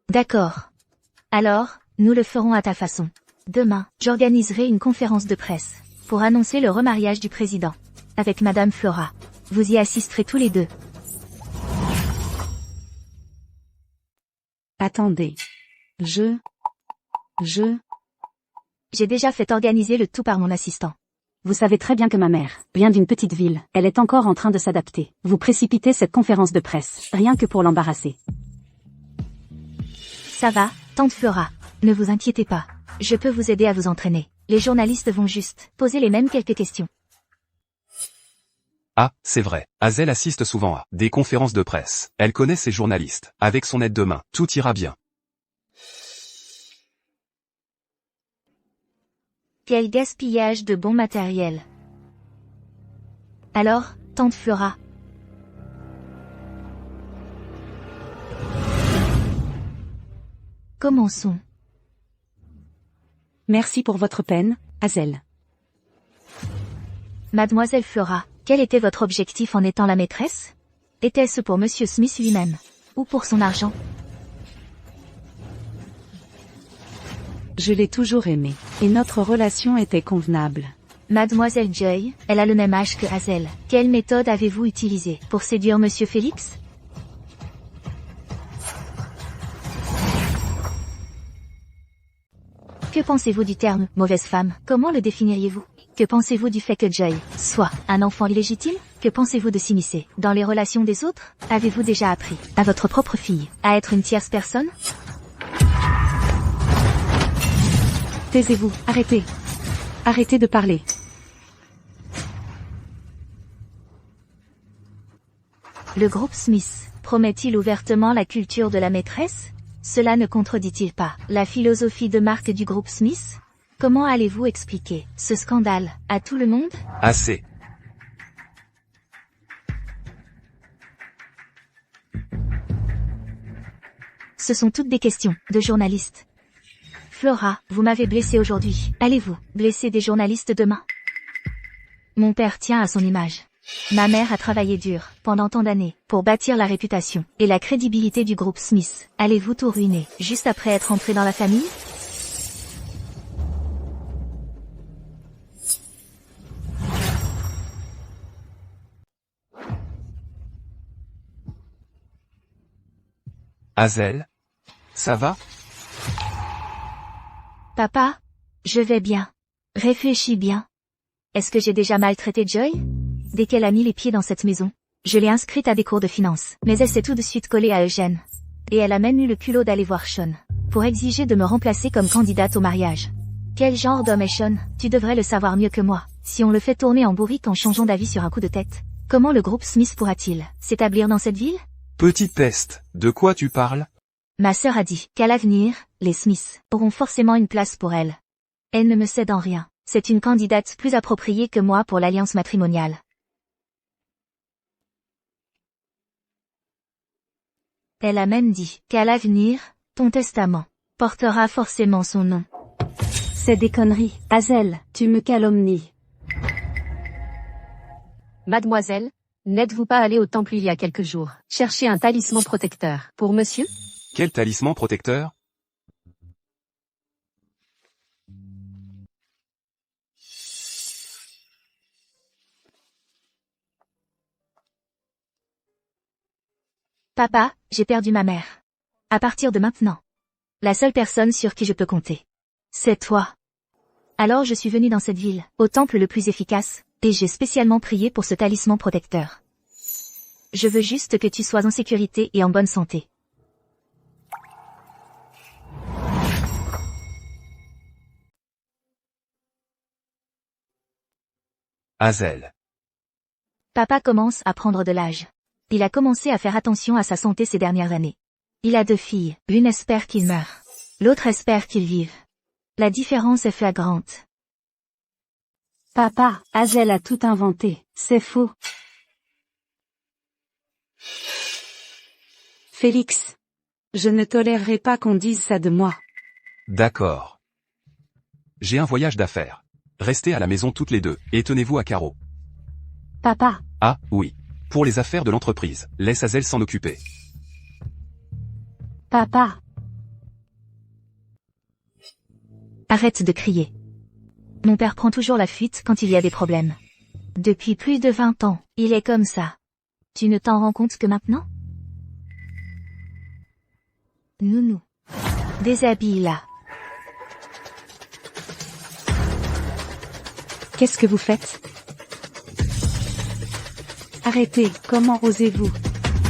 S1: D'accord. Alors, nous le ferons à ta façon. Demain, j'organiserai une conférence de presse, pour annoncer le remariage du président, avec Madame Flora. Vous y assisterez tous les deux.
S2: Attendez. J'ai
S1: déjà fait organiser le tout par mon assistant.
S9: Vous savez très bien que ma mère vient d'une petite ville. Elle est encore en train de s'adapter. Vous précipitez cette conférence de presse, rien que pour l'embarrasser.
S1: Ça va, tante Flora. Ne vous inquiétez pas. Je peux vous aider à vous entraîner. Les journalistes vont juste poser les mêmes quelques questions.
S5: Ah, c'est vrai. Hazel assiste souvent à des conférences de presse. Elle connaît ses journalistes. Avec son aide de main, tout ira bien.
S1: Quel gaspillage de bon matériel. Alors, tante Flora. Commençons.
S2: Merci pour votre peine, Hazel.
S1: Mademoiselle Flora, quel était votre objectif en étant la maîtresse? Était-ce pour Monsieur Smith lui-même? Ou pour son argent?
S2: Je l'ai toujours aimé, et notre relation était convenable.
S1: Mademoiselle Joy, elle a le même âge que Hazel. Quelle méthode avez-vous utilisée pour séduire Monsieur Félix? Que pensez-vous du terme « mauvaise femme » Comment le définiriez-vous? Que pensez-vous du fait que Joy soit un enfant illégitime? Que pensez-vous de s'immiscer dans les relations des autres? Avez-vous déjà appris à votre propre fille à être une tierce personne?
S2: Taisez-vous, arrêtez. Arrêtez de parler.
S1: Le groupe Smith promet-il ouvertement la culture de la maîtresse? Cela ne contredit-il pas la philosophie de marque du groupe Smith? Comment allez-vous expliquer ce scandale à tout le monde?
S5: Assez.
S1: Ce sont toutes des questions de journalistes. Flora, vous m'avez blessé aujourd'hui. Allez-vous blesser des journalistes demain? Mon père tient à son image. Ma mère a travaillé dur, pendant tant d'années, pour bâtir la réputation et la crédibilité du groupe Smith. Allez-vous tout ruiner, juste après être entré dans la famille?
S5: Hazel? Ça va?
S1: Papa? Je vais bien. Réfléchis bien. Est-ce que j'ai déjà maltraité Joy? Dès qu'elle a mis les pieds dans cette maison, je l'ai inscrite à des cours de finance. Mais elle s'est tout de suite collée à Eugène. Et elle a même eu le culot d'aller voir Sean, pour exiger de me remplacer comme candidate au mariage. Quel genre d'homme est Sean? Tu devrais le savoir mieux que moi. Si on le fait tourner en bourrique en changeant d'avis sur un coup de tête, comment le groupe Smith pourra-t-il s'établir dans cette ville?
S5: Petite peste, de quoi tu parles?
S1: Ma sœur a dit qu'à l'avenir, les Smiths auront forcément une place pour elle. Elle ne me cède en rien. C'est une candidate plus appropriée que moi pour l'alliance matrimoniale. Elle a même dit qu'à l'avenir, ton testament portera forcément son nom.
S9: C'est des conneries. Hazel, tu me calomnies.
S7: Mademoiselle, n'êtes-vous pas allée au temple il y a quelques jours, chercher un talisman protecteur pour monsieur?
S5: Quel talisman protecteur?
S1: Papa, j'ai perdu ma mère. À partir de maintenant, la seule personne sur qui je peux compter, c'est toi. Alors je suis venue dans cette ville, au temple le plus efficace, et j'ai spécialement prié pour ce talisman protecteur. Je veux juste que tu sois en sécurité et en bonne santé.
S5: Hazel.
S1: Papa commence à prendre de l'âge. Il a commencé à faire attention à sa santé ces dernières années. Il a 2 filles, l'une espère qu'il meure, l'autre espère qu'il vive. La différence est flagrante.
S9: Papa, Hazel a tout inventé. C'est faux.
S2: Félix. Je ne tolérerai pas qu'on dise ça de moi.
S5: D'accord. J'ai un voyage d'affaires. Restez à la maison toutes les deux, et tenez-vous à carreau.
S9: Papa.
S5: Ah, oui. Pour les affaires de l'entreprise, laisse Hazel s'en occuper.
S9: Papa.
S1: Arrête de crier. Mon père prend toujours la fuite quand il y a des problèmes. Depuis plus de 20 ans, il est comme ça. Tu ne t'en rends compte que maintenant? Nounou. Déshabille-la.
S2: Qu'est-ce que vous faites? Arrêtez, comment osez-vous?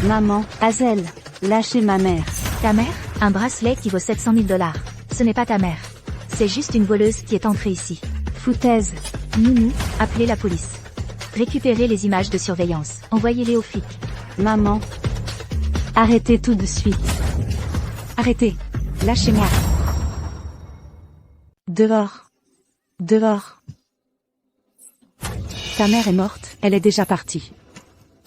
S9: Maman, Hazel, lâchez ma mère.
S1: Ta mère? Un bracelet qui vaut 700 000 $. Ce n'est pas ta mère. C'est juste une voleuse qui est entrée ici.
S9: Foutaise.
S1: Nounou, appelez la police. Récupérez les images de surveillance. Envoyez-les aux flics.
S9: Maman. Arrêtez tout de suite.
S2: Arrêtez. Lâchez-moi. Dehors. Dehors. Ta mère est morte, elle est déjà partie.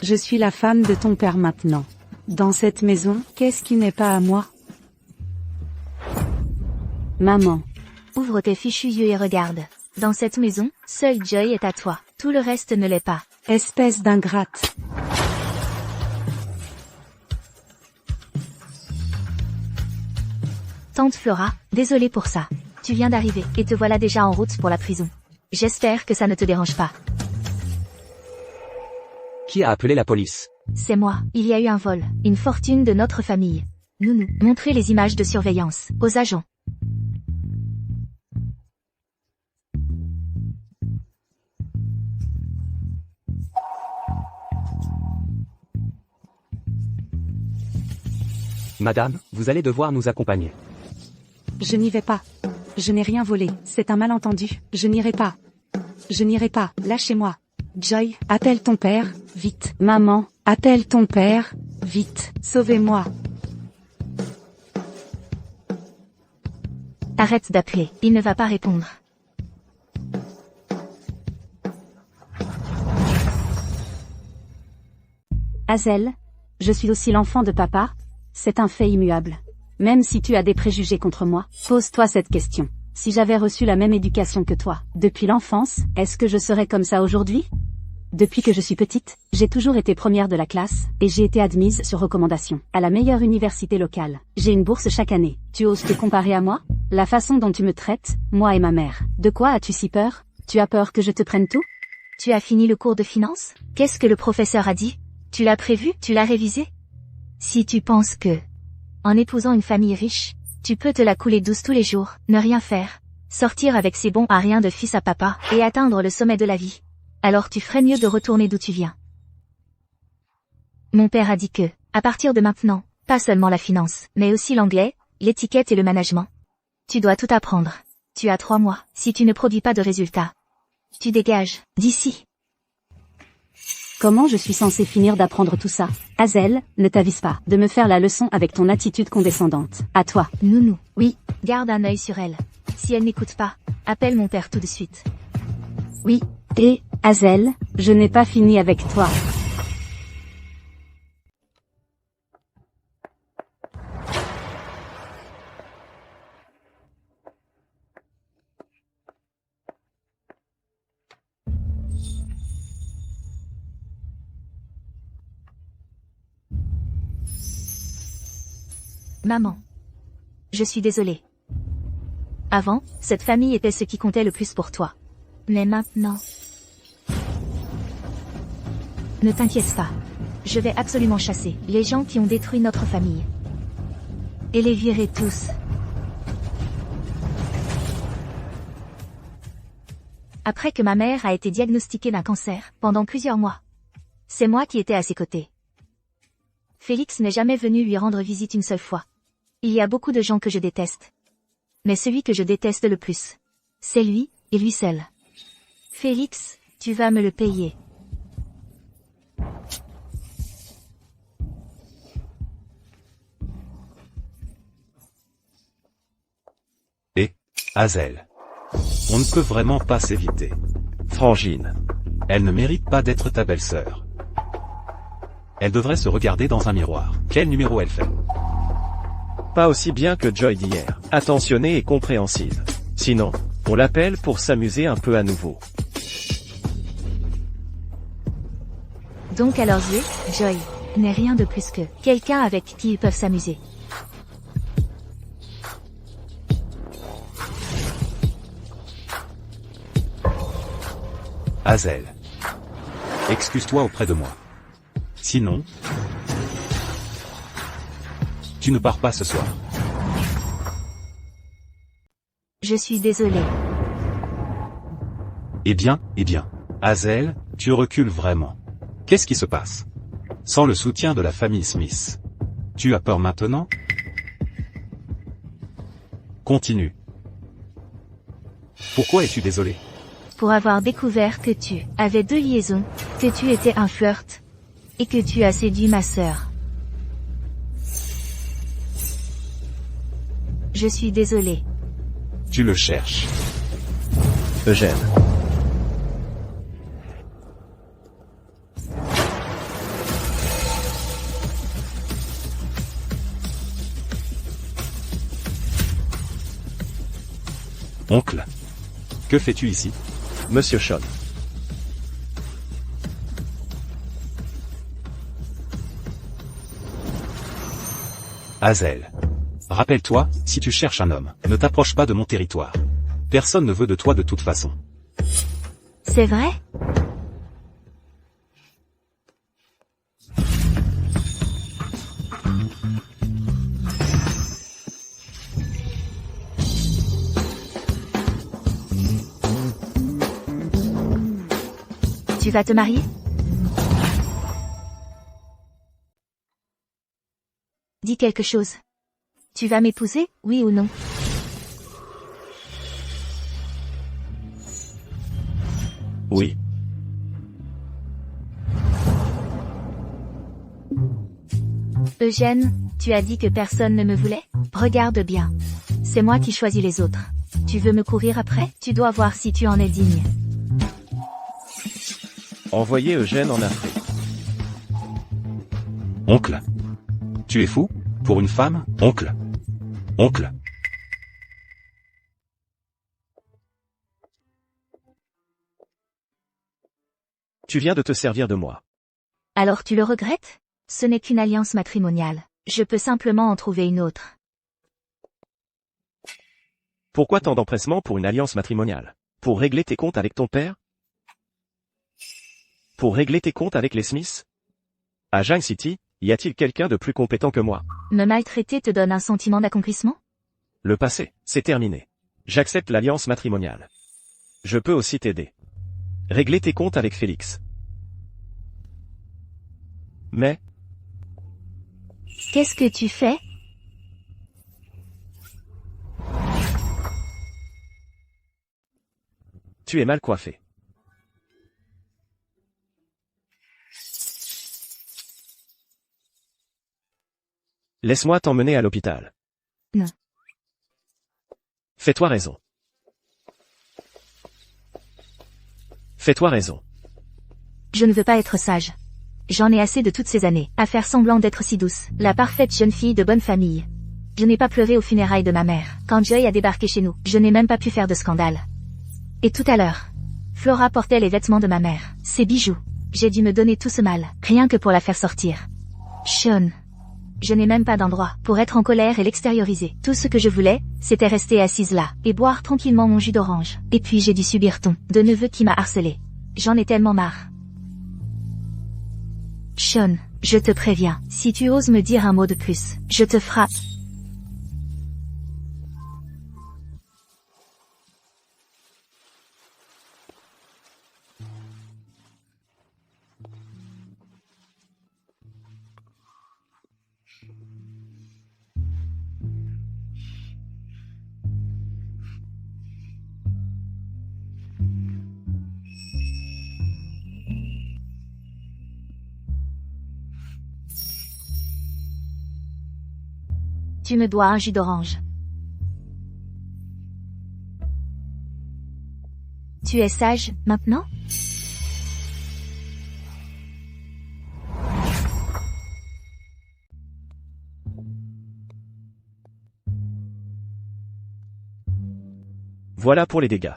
S2: Je suis la femme de ton père maintenant. Dans cette maison, qu'est-ce qui n'est pas à moi?
S9: Maman.
S1: Ouvre tes fichus yeux et regarde. Dans cette maison, seul Joy est à toi. Tout le reste ne l'est pas.
S2: Espèce d'ingrate.
S1: Tante Flora, désolée pour ça. Tu viens d'arriver, et te voilà déjà en route pour la prison. J'espère que ça ne te dérange pas.
S3: Qui a appelé la police?
S1: C'est moi. Il y a eu un vol, une fortune de notre famille. Nounou, montrez les images de surveillance aux agents.
S3: Madame, vous allez devoir nous accompagner.
S2: Je n'y vais pas. Je n'ai rien volé, c'est un malentendu. Je n'irai pas. Je n'irai pas, lâchez-moi. Joy, appelle ton père, vite. Maman, appelle ton père, vite. Sauvez-moi.
S1: Arrête d'appeler, il ne va pas répondre.
S9: Hazel, je suis aussi l'enfant de papa. C'est un fait immuable. Même si tu as des préjugés contre moi, pose-toi cette question. Si j'avais reçu la même éducation que toi, depuis l'enfance, est-ce que je serais comme ça aujourd'hui? Depuis que je suis petite, j'ai toujours été première de la classe, et j'ai été admise sur recommandation, à la meilleure université locale. J'ai une bourse chaque année. Tu oses te comparer à moi? La façon dont tu me traites, moi et ma mère. De quoi as-tu si peur? Tu as peur que je te prenne tout?
S1: Tu as fini le cours de finance? Qu'est-ce que le professeur a dit? Tu l'as prévu? Tu l'as révisé? Si tu penses que, en épousant une famille riche, tu peux te la couler douce tous les jours, ne rien faire, sortir avec ses bons à rien de fils à papa, et atteindre le sommet de la vie, Alors tu ferais mieux de retourner d'où tu viens. Mon père a dit que, à partir de maintenant, pas seulement la finance, mais aussi l'anglais, l'étiquette et le management. Tu dois tout apprendre. Tu as 3 mois. Si tu ne produis pas de résultats, tu dégages d'ici.
S9: Comment je suis censée finir d'apprendre tout ça? Hazel, ne t'avise pas de me faire la leçon avec ton attitude condescendante. À toi.
S1: Nounou. Oui, garde un œil sur elle. Si elle n'écoute pas, appelle mon père tout de suite.
S9: Oui. Et, Hazel, je n'ai pas fini avec toi.
S1: Maman. Je suis désolée. Avant, cette famille était ce qui comptait le plus pour toi. Mais maintenant... Ne t'inquiète pas. Je vais absolument chasser les gens qui ont détruit notre famille. Et les virer tous. Après que ma mère a été diagnostiquée d'un cancer, pendant plusieurs mois. C'est moi qui étais à ses côtés. Félix n'est jamais venu lui rendre visite une seule fois. Il y a beaucoup de gens que je déteste. Mais celui que je déteste le plus, c'est lui, et lui seul. Félix, tu vas me le payer.
S5: Et, Hazel. On ne peut vraiment pas s'éviter.
S8: Frangine.
S5: Elle ne mérite pas d'être ta belle-sœur. Elle devrait se regarder dans un miroir. Quel numéro elle fait?
S8: Pas aussi bien que Joy d'hier. Attentionnée et compréhensive. Sinon, on l'appelle pour s'amuser un peu à nouveau.
S1: Donc à leurs yeux, Joy n'est rien de plus que quelqu'un avec qui ils peuvent s'amuser.
S5: Hazel. Excuse-toi auprès de moi. Sinon, tu ne pars pas ce soir.
S1: Je suis désolée.
S5: Eh bien, Hazel, tu recules vraiment. Qu'est-ce qui se passe? Sans le soutien de la famille Smith. Tu as peur maintenant? Continue. Pourquoi es-tu désolé?
S1: Pour avoir découvert que tu avais 2 liaisons, que tu étais un flirt, et que tu as séduit ma sœur. Je suis désolée.
S5: Tu le cherches.
S8: Eugène.
S5: Oncle. Que fais-tu ici?
S8: Monsieur Sean.
S5: Hazel. Rappelle-toi, si tu cherches un homme, ne t'approche pas de mon territoire. Personne ne veut de toi de toute façon.
S1: C'est vrai? Tu vas te marier? Dis quelque chose. Tu vas m'épouser, oui ou non?
S8: Oui.
S1: Eugène, tu as dit que personne ne me voulait? Regarde bien. C'est moi qui choisis les autres. Tu veux me courir après? Tu dois voir si tu en es digne.
S8: Envoyez Eugène en Afrique.
S5: Oncle. Tu es fou? Pour une femme? Oncle. Oncle.
S8: Tu viens de te servir de moi.
S1: Alors tu le regrettes? Ce n'est qu'une alliance matrimoniale. Je peux simplement en trouver une autre.
S8: Pourquoi tant d'empressement pour une alliance matrimoniale? Pour régler tes comptes avec ton père? Pour régler tes comptes avec les Smiths? À Giant City, y a-t-il quelqu'un de plus compétent que moi?
S1: Me maltraiter te donne un sentiment d'accomplissement?
S8: Le passé, c'est terminé. J'accepte l'alliance matrimoniale. Je peux aussi t'aider. Régler tes comptes avec Félix. Mais,
S1: Qu'est-ce que tu fais?
S8: tu es mal coiffé. Laisse-moi t'emmener à l'hôpital.
S1: Non.
S8: Fais-toi raison. Fais-toi raison.
S1: Je ne veux pas être sage. J'en ai assez de toutes ces années, à faire semblant d'être si douce, la parfaite jeune fille de bonne famille. Je n'ai pas pleuré aux funérailles de ma mère. Quand Joy a débarqué chez nous, je n'ai même pas pu faire de scandale. Et tout à l'heure, Flora portait les vêtements de ma mère, ses bijoux. J'ai dû me donner tout ce mal, rien que pour la faire sortir. Sean. Je n'ai même pas d'endroit pour être en colère et l'extérioriser. Tout ce que je voulais, c'était rester assise là, et boire tranquillement mon jus d'orange. Et puis j'ai dû subir ton de neveu qui m'a harcelé. J'en ai tellement marre. Sean, je te préviens, si tu oses me dire un mot de plus, je te frappe. Tu me dois un jus d'orange. Tu es sage, maintenant?
S8: Voilà pour les dégâts.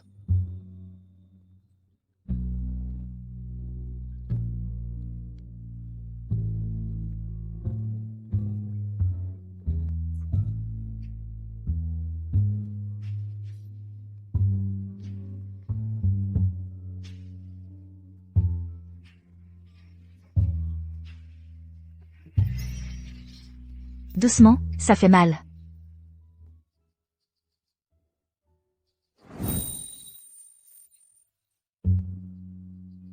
S1: Doucement, ça fait mal.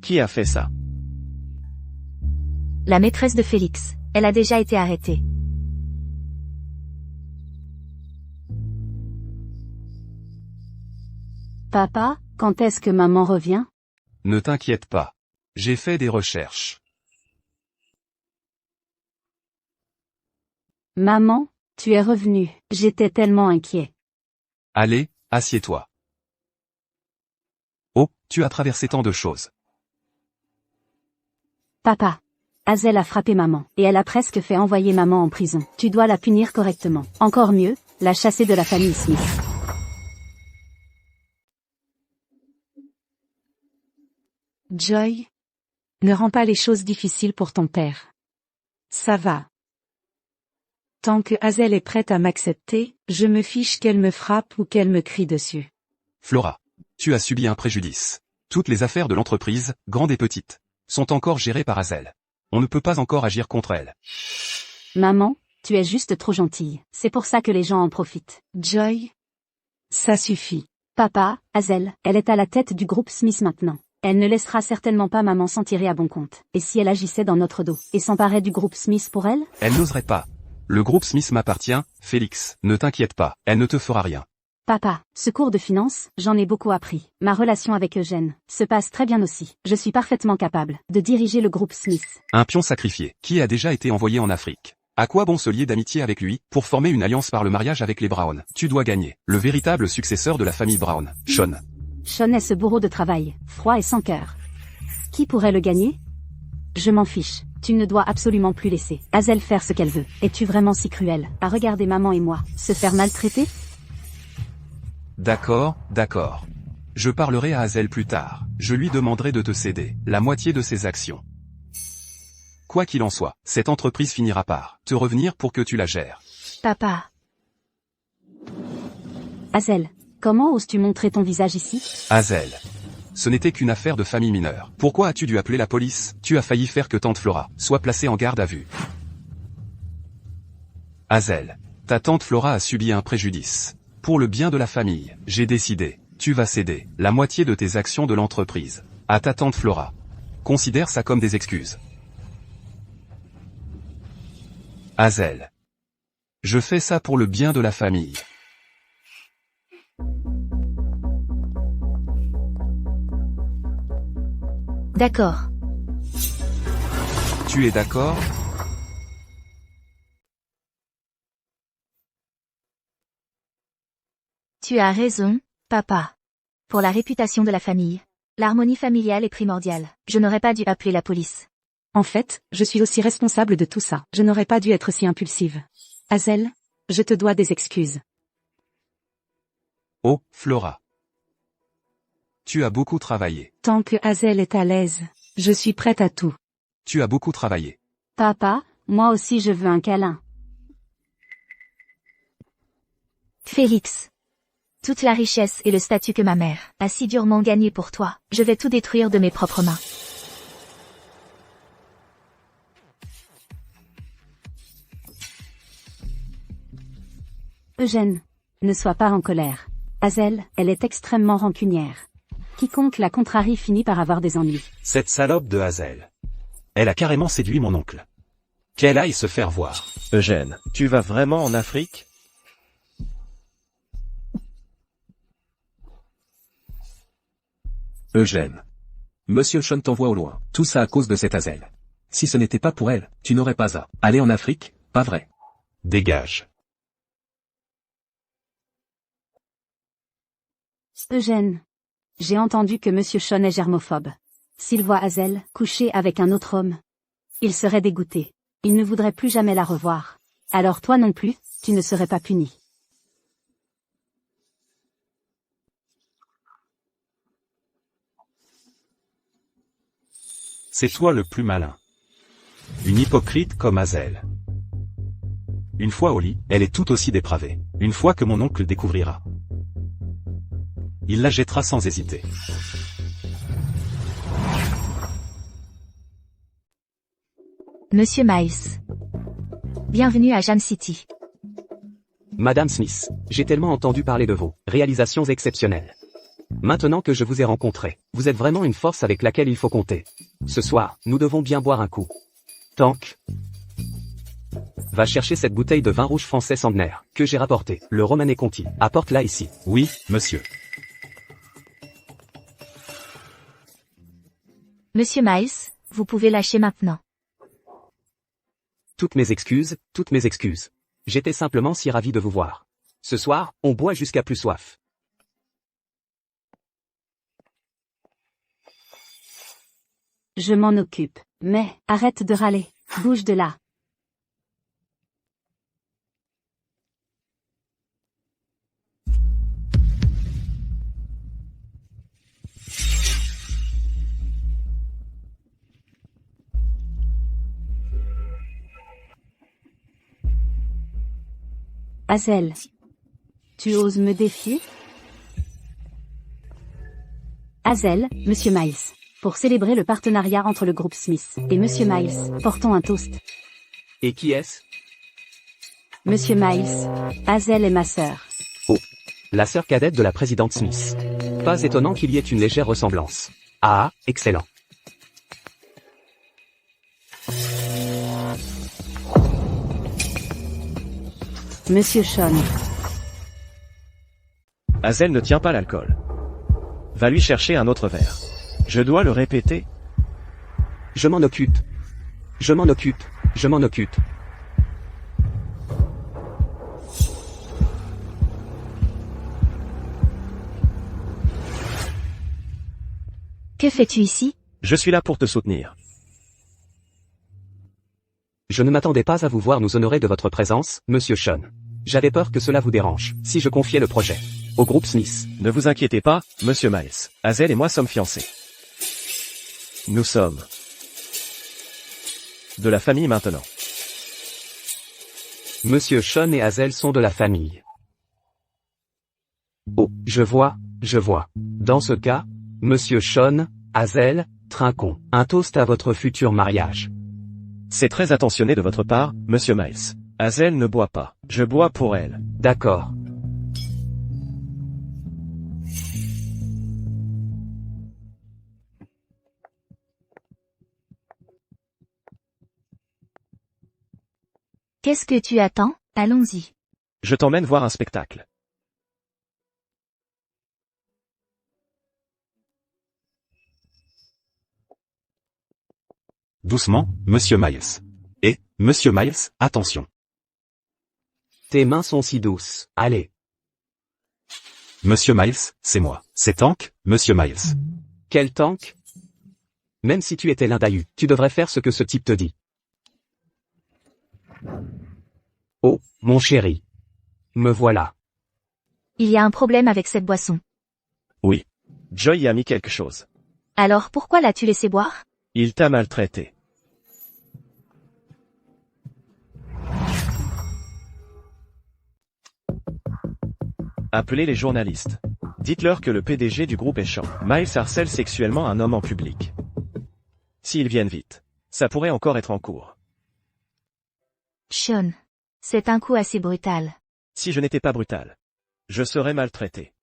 S8: Qui a fait ça?
S1: La maîtresse de Félix. Elle a déjà été arrêtée.
S9: Papa, quand est-ce que maman revient?
S5: Ne t'inquiète pas. J'ai fait des recherches.
S9: Maman, tu es revenue. J'étais tellement inquiet.
S5: Allez, assieds-toi. Oh, tu as traversé tant de choses.
S9: Papa. Hazel a frappé maman, et elle a presque fait envoyer maman en prison. Tu dois la punir correctement. Encore mieux, la chasser de la famille Smith.
S2: Joy. Ne rends pas les choses difficiles pour ton père. Ça va. Tant que Hazel est prête à m'accepter, je me fiche qu'elle me frappe ou qu'elle me crie dessus.
S5: Flora, tu as subi un préjudice. Toutes les affaires de l'entreprise, grandes et petites, sont encore gérées par Hazel. On ne peut pas encore agir contre elle.
S9: Maman, tu es juste trop gentille. C'est pour ça que les gens en profitent.
S2: Joy. Ça suffit.
S9: Papa, Hazel, elle est à la tête du groupe Smith maintenant. Elle ne laissera certainement pas maman s'en tirer à bon compte. Et si elle agissait dans notre dos, et s'emparait du groupe Smith pour elle?
S5: Elle n'oserait pas. Le groupe Smith m'appartient, Félix. Ne t'inquiète pas, elle ne te fera rien.
S9: Papa, ce cours de finance, j'en ai beaucoup appris. Ma relation avec Eugène se passe très bien aussi. Je suis parfaitement capable de diriger le groupe Smith.
S5: Un pion sacrifié, qui a déjà été envoyé en Afrique. À quoi bon se lier d'amitié avec lui, pour former une alliance par le mariage avec les Brown? Tu dois gagner. Le véritable successeur de la famille Brown, Sean.
S9: Sean est ce bourreau de travail, froid et sans cœur. Qui pourrait le gagner? Je m'en fiche. Tu ne dois absolument plus laisser Hazel faire ce qu'elle veut. Es-tu vraiment si cruel à regarder maman et moi se faire maltraiter?
S5: D'accord, d'accord. Je parlerai à Hazel plus tard. Je lui demanderai de te céder la moitié de ses actions. Quoi qu'il en soit, cette entreprise finira par te revenir pour que tu la gères.
S1: Papa.
S9: Hazel, comment oses-tu montrer ton visage ici?
S5: Hazel. Ce n'était qu'une affaire de famille mineure. Pourquoi as-tu dû appeler la police? Tu as failli faire que tante Flora soit placée en garde à vue. Hazel. Ta tante Flora a subi un préjudice. Pour le bien de la famille, j'ai décidé, tu vas céder la moitié de tes actions de l'entreprise. À ta tante Flora. Considère ça comme des excuses. Hazel. Je fais ça pour le bien de la famille.
S1: D'accord.
S5: Tu es d'accord?
S1: Tu as raison, papa. Pour la réputation de la famille, l'harmonie familiale est primordiale. Je n'aurais pas dû appeler la police.
S2: En fait, je suis aussi responsable de tout ça. Je n'aurais pas dû être si impulsive. Hazel, je te dois des excuses.
S5: Oh, Flora. Tu as beaucoup travaillé.
S2: Tant que Hazel est à l'aise, je suis prête à tout.
S5: Tu as beaucoup travaillé.
S9: Papa, moi aussi je veux un câlin.
S1: Félix. Toute la richesse et le statut que ma mère a si durement gagné pour toi, je vais tout détruire de mes propres mains.
S9: Eugène, ne sois pas en colère. Hazel, elle est extrêmement rancunière. Quiconque la contrarie finit par avoir des ennuis.
S3: Cette salope de Hazel. Elle a carrément séduit mon oncle. Qu'elle aille se faire voir.
S8: Eugène, tu vas vraiment en Afrique?
S3: Eugène. Monsieur Sean t'envoie au loin. Tout ça à cause de cette Hazel. Si ce n'était pas pour elle, tu n'aurais pas à aller en Afrique, pas vrai? Dégage.
S9: Eugène. J'ai entendu que Monsieur Sean est germophobe. S'il voit Hazel coucher avec un autre homme, il serait dégoûté. Il ne voudrait plus jamais la revoir. Alors toi non plus, tu ne serais pas puni.
S3: C'est toi le plus malin. Une hypocrite comme Hazel. Une fois au lit, elle est tout aussi dépravée. Une fois que mon oncle le découvrira, il la jettera sans hésiter.
S1: Monsieur Miles. Bienvenue à Jam City.
S3: Madame Smith, j'ai tellement entendu parler de vos réalisations exceptionnelles. Maintenant que je vous ai rencontré, vous êtes vraiment une force avec laquelle il faut compter. Ce soir, nous devons bien boire un coup. Tank. Va chercher cette bouteille de vin rouge français centenaire, que j'ai rapporté, le Romanée Conti. Apporte-la ici. Oui, monsieur.
S1: Monsieur Miles, vous pouvez lâcher maintenant.
S3: Toutes mes excuses, toutes mes excuses. J'étais simplement si ravi de vous voir. Ce soir, on boit jusqu'à plus soif.
S9: Je m'en occupe. Mais, arrête de râler. Bouge de là. Hazel. Tu oses me défier? Hazel, Monsieur Miles. Pour célébrer le partenariat entre le groupe Smith et Monsieur Miles, portons un toast.
S3: Et qui est-ce?
S9: Monsieur Miles. Hazel est ma sœur.
S3: Oh. La sœur cadette de la présidente Smith. Pas étonnant qu'il y ait une légère ressemblance. Ah, excellent.
S9: Monsieur Sean.
S8: Hazel ne tient pas l'alcool. Va lui chercher un autre verre. Je dois le répéter.
S3: Je m'en occupe. Je m'en occupe. Je m'en occupe.
S1: Que fais-tu ici?
S8: Je suis là pour te soutenir.
S3: Je ne m'attendais pas à vous voir nous honorer de votre présence, monsieur Sean. J'avais peur que cela vous dérange, si je confiais le projet au groupe Smith.
S8: Ne vous inquiétez pas, monsieur Miles. Hazel et moi sommes fiancés. Nous sommes de la famille maintenant.
S3: Monsieur Sean et Hazel sont de la famille. Oh, je vois. Dans ce cas, monsieur Sean, Hazel, trinquons un toast à votre futur mariage.
S8: C'est très attentionné de votre part, monsieur Miles. Hazel ne boit pas. Je bois pour elle.
S3: D'accord.
S1: Qu'est-ce que tu attends? Allons-y.
S8: Je t'emmène voir un spectacle.
S5: Doucement, Monsieur Miles. Et, Monsieur Miles, attention.
S3: Tes mains sont si douces. Allez.
S5: Monsieur Miles, c'est moi. C'est Tank, Monsieur Miles.
S3: Quel tank? Même si tu étais l'Indahu, tu devrais faire ce que ce type te dit. Oh, mon chéri. Me voilà.
S1: Il y a un problème avec cette boisson.
S8: Oui. Joy y a mis quelque chose.
S1: Alors pourquoi l'as-tu laissé boire?
S8: Il t'a maltraité. Appelez les journalistes. Dites-leur que le PDG du groupe est chiant. Miles harcèle sexuellement un homme en public. S'ils viennent vite, ça pourrait encore être en cours.
S1: Sean. C'est un coup assez brutal.
S8: Si je n'étais pas brutal, je serais maltraité.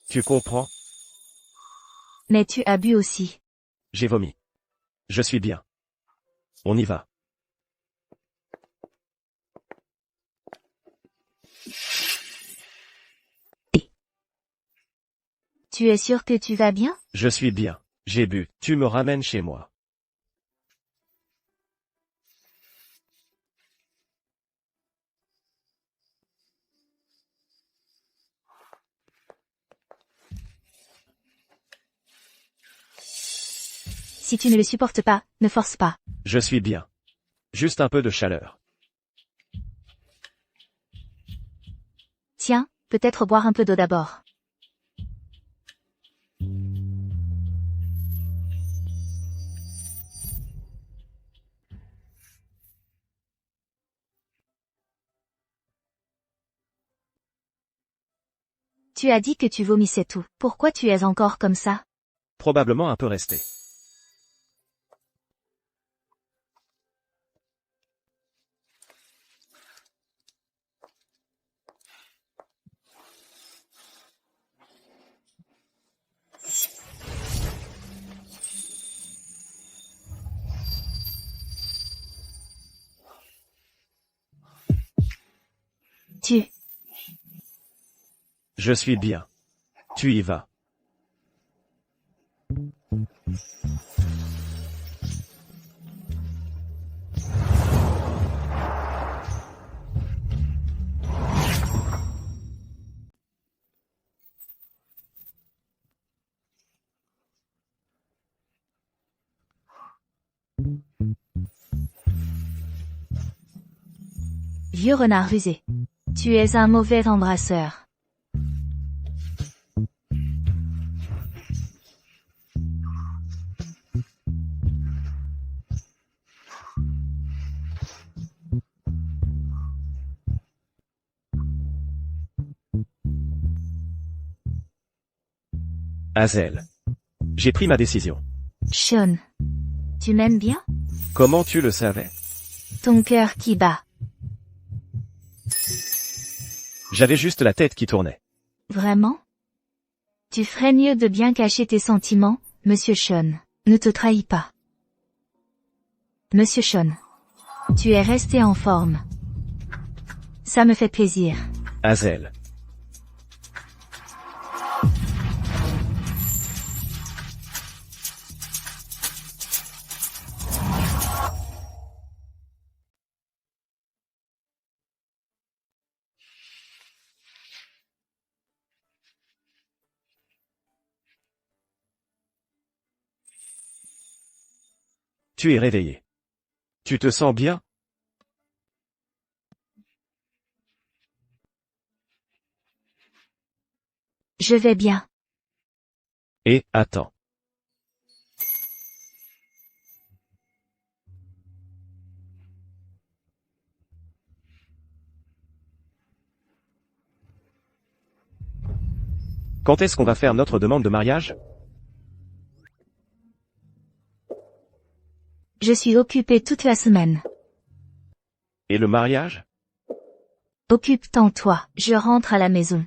S8: Tu comprends?
S1: Mais tu as bu aussi.
S8: J'ai vomi. Je suis bien. On y va.
S1: Tu es sûr que tu vas bien?
S8: Je suis bien. J'ai bu. Tu me ramènes chez moi.
S1: Si tu ne le supportes pas, ne force pas.
S8: Je suis bien. Juste un peu de chaleur.
S1: Tiens, peut-être boire un peu d'eau d'abord. Tu as dit que tu vomissais tout. Pourquoi tu es encore comme ça?
S8: Probablement un peu resté. Je suis bien. Tu y vas.
S1: Vieux renard rusé. Tu es un mauvais embrasseur.
S8: Hazel. J'ai pris ma décision.
S1: Sean. Tu m'aimes bien?
S8: Comment tu le savais?
S1: Ton cœur qui bat.
S8: J'avais juste la tête qui tournait.
S1: Vraiment? Tu ferais mieux de bien cacher tes sentiments, Monsieur Sean. Ne te trahis pas. Monsieur Sean. Tu es resté en forme. Ça me fait plaisir.
S8: Hazel. Tu es réveillé. Tu te sens bien?
S1: Je vais bien.
S8: Et, attends. Quand est-ce qu'on va faire notre demande de mariage?
S1: Je suis occupée toute la semaine.
S8: Et le mariage?
S1: Occupe-t'en toi, je rentre à la maison.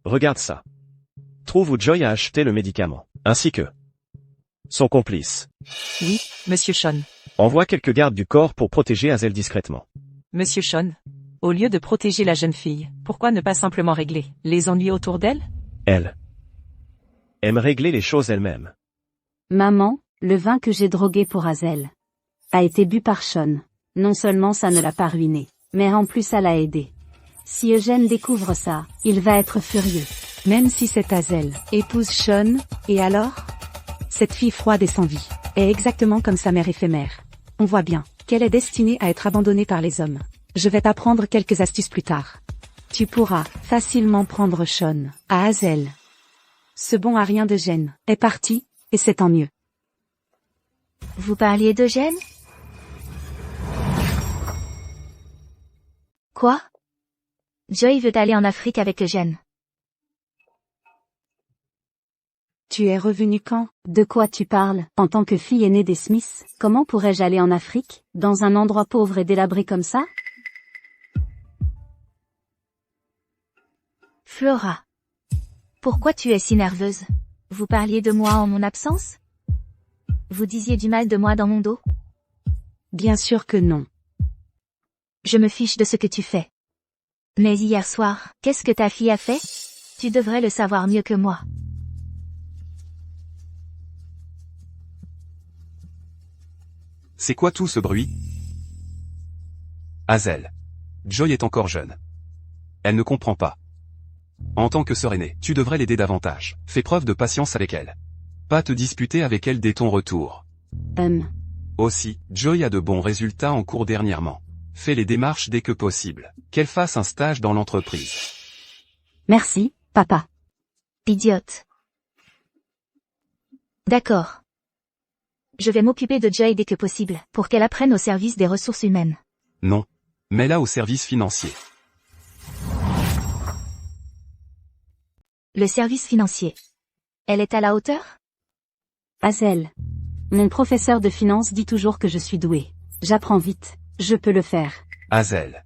S8: Regarde ça. Trouve où Joy a acheté le médicament, ainsi que son complice.
S10: Oui, Monsieur Sean.
S8: Envoie quelques gardes du corps pour protéger Hazel discrètement.
S10: Monsieur Sean. Au lieu de protéger la jeune fille, pourquoi ne pas simplement régler les ennuis autour d'elle?
S8: Elle aime régler les choses elle-même.
S9: Maman, le vin que j'ai drogué pour Hazel a été bu par Sean. Non seulement ça ne l'a pas ruiné, mais en plus ça l'a aidé. Si Eugène découvre ça, il va être furieux.
S2: Même si c'est Hazel, épouse Sean, et alors? Cette fille froide et sans vie, est exactement comme sa mère éphémère. On voit bien qu'elle est destinée à être abandonnée par les hommes. Je vais t'apprendre quelques astuces plus tard. Tu pourras facilement prendre Sean à Hazel. Ce bon à rien d'Eugène est parti, et c'est tant mieux.
S1: Vous parliez d'Eugène? Quoi? Joy veut aller en Afrique avec Eugène.
S2: Tu es revenu quand?
S9: De quoi tu parles? En tant que fille aînée des Smiths, comment pourrais-je aller en Afrique, dans un endroit pauvre et délabré comme ça?
S1: Flora. Pourquoi tu es si nerveuse? Vous parliez de moi en mon absence? Vous disiez du mal de moi dans mon dos?
S2: Bien sûr que non.
S1: Je me fiche de ce que tu fais. Mais hier soir, qu'est-ce que ta fille a fait? Tu devrais le savoir mieux que moi.
S5: C'est quoi tout ce bruit? Hazel. Joy est encore jeune. Elle ne comprend pas. En tant que sœur aînée, tu devrais l'aider davantage. Fais preuve de patience avec elle. Pas te disputer avec elle dès ton retour. Aussi, Joy a de bons résultats en cours dernièrement. Fais les démarches dès que possible. Qu'elle fasse un stage dans l'entreprise.
S9: Merci, papa.
S1: Idiote. D'accord. Je vais m'occuper de Joy dès que possible, pour qu'elle apprenne au service des ressources humaines.
S5: Non. Mets-la au service financier.
S1: Le service financier. Elle est à la hauteur?
S9: Hazel. Mon professeur de finance dit toujours que je suis douée. J'apprends vite. Je peux le faire.
S5: Hazel.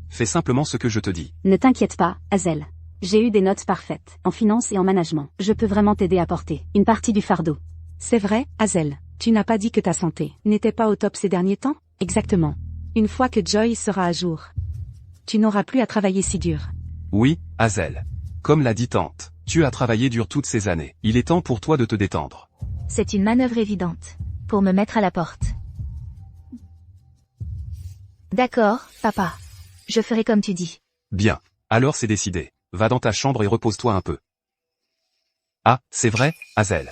S5: Fais simplement ce que je te dis.
S9: Ne t'inquiète pas, Hazel. J'ai eu des notes parfaites, en finance et en management. Je peux vraiment t'aider à porter une partie du fardeau.
S2: C'est vrai, Hazel. Tu n'as pas dit que ta santé n'était pas au top ces derniers temps? Exactement. Une fois que Joy sera à jour, tu n'auras plus à travailler si dur.
S5: Oui, Hazel. Comme l'a dit tante, tu as travaillé dur toutes ces années. Il est temps pour toi de te détendre.
S1: C'est une manœuvre évidente. Pour me mettre à la porte. D'accord, papa. Je ferai comme tu dis.
S5: Bien. Alors c'est décidé. Va dans ta chambre et repose-toi un peu. Ah, c'est vrai, Hazel.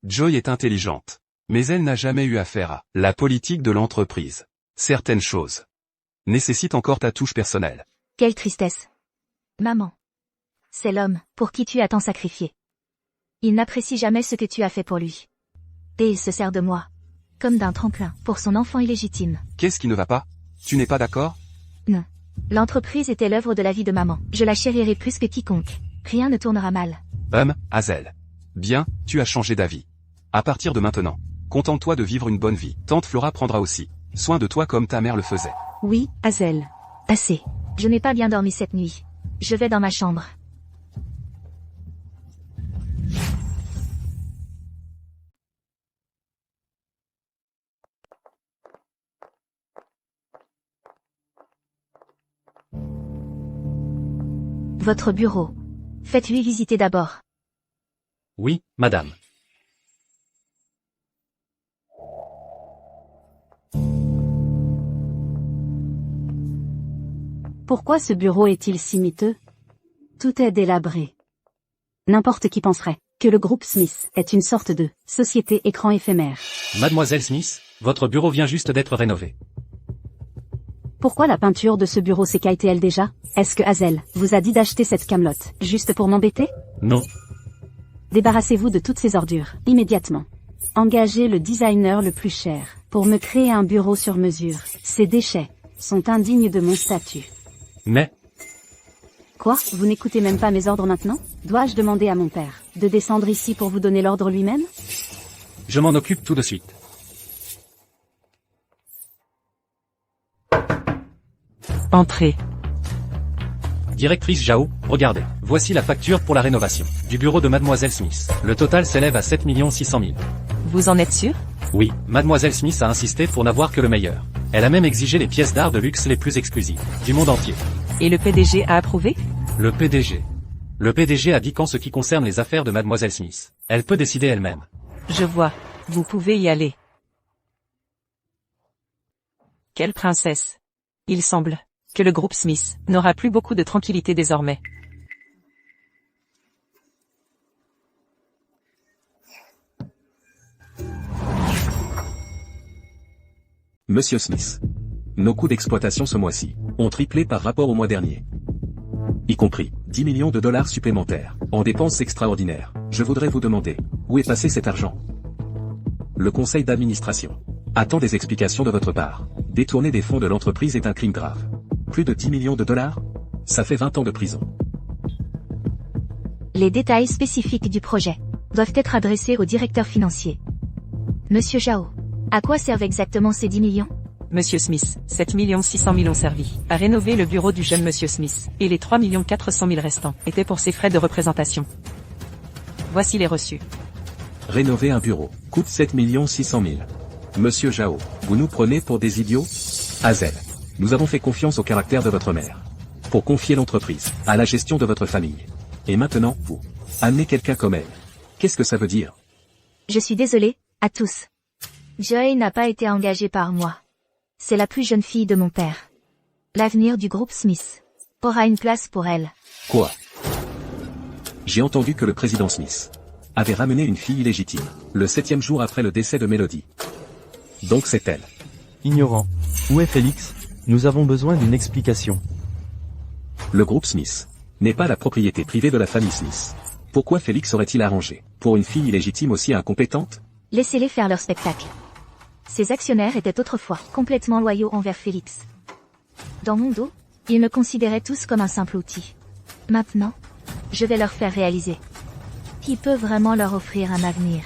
S5: Joy est intelligente. Mais elle n'a jamais eu affaire à la politique de l'entreprise. Certaines choses nécessitent encore ta touche personnelle.
S1: Quelle tristesse. Maman. C'est l'homme pour qui tu as tant sacrifié. Il n'apprécie jamais ce que tu as fait pour lui. Et il se sert de moi. Comme d'un tremplin pour son enfant illégitime.
S5: Qu'est-ce qui ne va pas? Tu n'es pas d'accord?
S1: Non. L'entreprise était l'œuvre de la vie de maman. Je la chérirai plus que quiconque. Rien ne tournera mal.
S5: Hazel. Bien, tu as changé d'avis. À partir de maintenant, contente-toi de vivre une bonne vie. Tante Flora prendra aussi soin de toi comme ta mère le faisait.
S2: Oui, Hazel.
S1: Assez. Je n'ai pas bien dormi cette nuit. Je vais dans ma chambre. Votre bureau. Faites-lui visiter d'abord.
S3: Oui, madame.
S9: Pourquoi ce bureau est-il si miteux? Tout est délabré. N'importe qui penserait que le groupe Smith est une sorte de société écran éphémère.
S3: Mademoiselle Smith, votre bureau vient juste d'être rénové.
S9: Pourquoi la peinture de ce bureau s'écaille-t-elle déjà? Est-ce que Hazel vous a dit d'acheter cette camelote juste pour m'embêter?
S3: Non.
S9: Débarrassez-vous de toutes ces ordures, immédiatement. Engagez le designer le plus cher pour me créer un bureau sur mesure. Ces déchets sont indignes de mon statut.
S3: Mais...
S9: Quoi? Vous n'écoutez même pas mes ordres maintenant? Dois-je demander à mon père de descendre ici pour vous donner l'ordre lui-même?
S3: Je m'en occupe tout de suite.
S10: Entrez.
S3: Directrice Zhao, regardez. Voici la facture pour la rénovation du bureau de Mademoiselle Smith. Le total s'élève à 7 600 000.
S10: Vous en êtes sûr?
S8: Oui, Mademoiselle Smith a insisté pour n'avoir que le meilleur. Elle a même exigé les pièces d'art de luxe les plus exclusives, du monde entier.
S10: Et le PDG a approuvé?
S8: Le PDG. Le PDG a dit qu'en ce qui concerne les affaires de Mademoiselle Smith, elle peut décider elle-même.
S10: Je vois. Vous pouvez y aller. Quelle princesse. Il semble que le groupe Smith n'aura plus beaucoup de tranquillité désormais.
S11: Monsieur Smith. Nos coûts d'exploitation ce mois-ci ont triplé par rapport au mois dernier. Y compris 10 millions de dollars supplémentaires en dépenses extraordinaires. Je voudrais vous demander, où est passé cet argent? Le conseil d'administration attend des explications de votre part. Détourner des fonds de l'entreprise est un crime grave. Plus de 10 millions de dollars? Ça fait 20 ans de prison.
S1: Les détails spécifiques du projet doivent être adressés au directeur financier. Monsieur Zhao, à quoi servent exactement ces 10 millions?
S10: Monsieur Smith, 7 600 000 ont servi à rénover le bureau du jeune Monsieur Smith, et les 3 400 000 restants étaient pour ses frais de représentation. Voici les reçus.
S11: Rénover un bureau coûte 7 600 000. Monsieur Zhao, vous nous prenez pour des idiots? Hazel, nous avons fait confiance au caractère de votre mère pour confier l'entreprise à la gestion de votre famille. Et maintenant, vous amenez quelqu'un comme elle. Qu'est-ce que ça veut dire?
S1: Je suis désolée, à tous. Joy n'a pas été engagée par moi. C'est la plus jeune fille de mon père. L'avenir du groupe Smith aura une place pour elle.
S11: Quoi? J'ai entendu que le président Smith avait ramené une fille illégitime, le 7e jour après le décès de Melody. Donc c'est elle.
S6: Ignorant. Où est Félix? Nous avons besoin d'une explication.
S11: Le groupe Smith n'est pas la propriété privée de la famille Smith. Pourquoi Félix aurait-il arrangé pour une fille illégitime aussi incompétente?
S1: Laissez-les faire leur spectacle. Ces actionnaires étaient autrefois complètement loyaux envers Félix. Dans mon dos, ils me considéraient tous comme un simple outil. Maintenant, je vais leur faire réaliser qui peut vraiment leur offrir un avenir.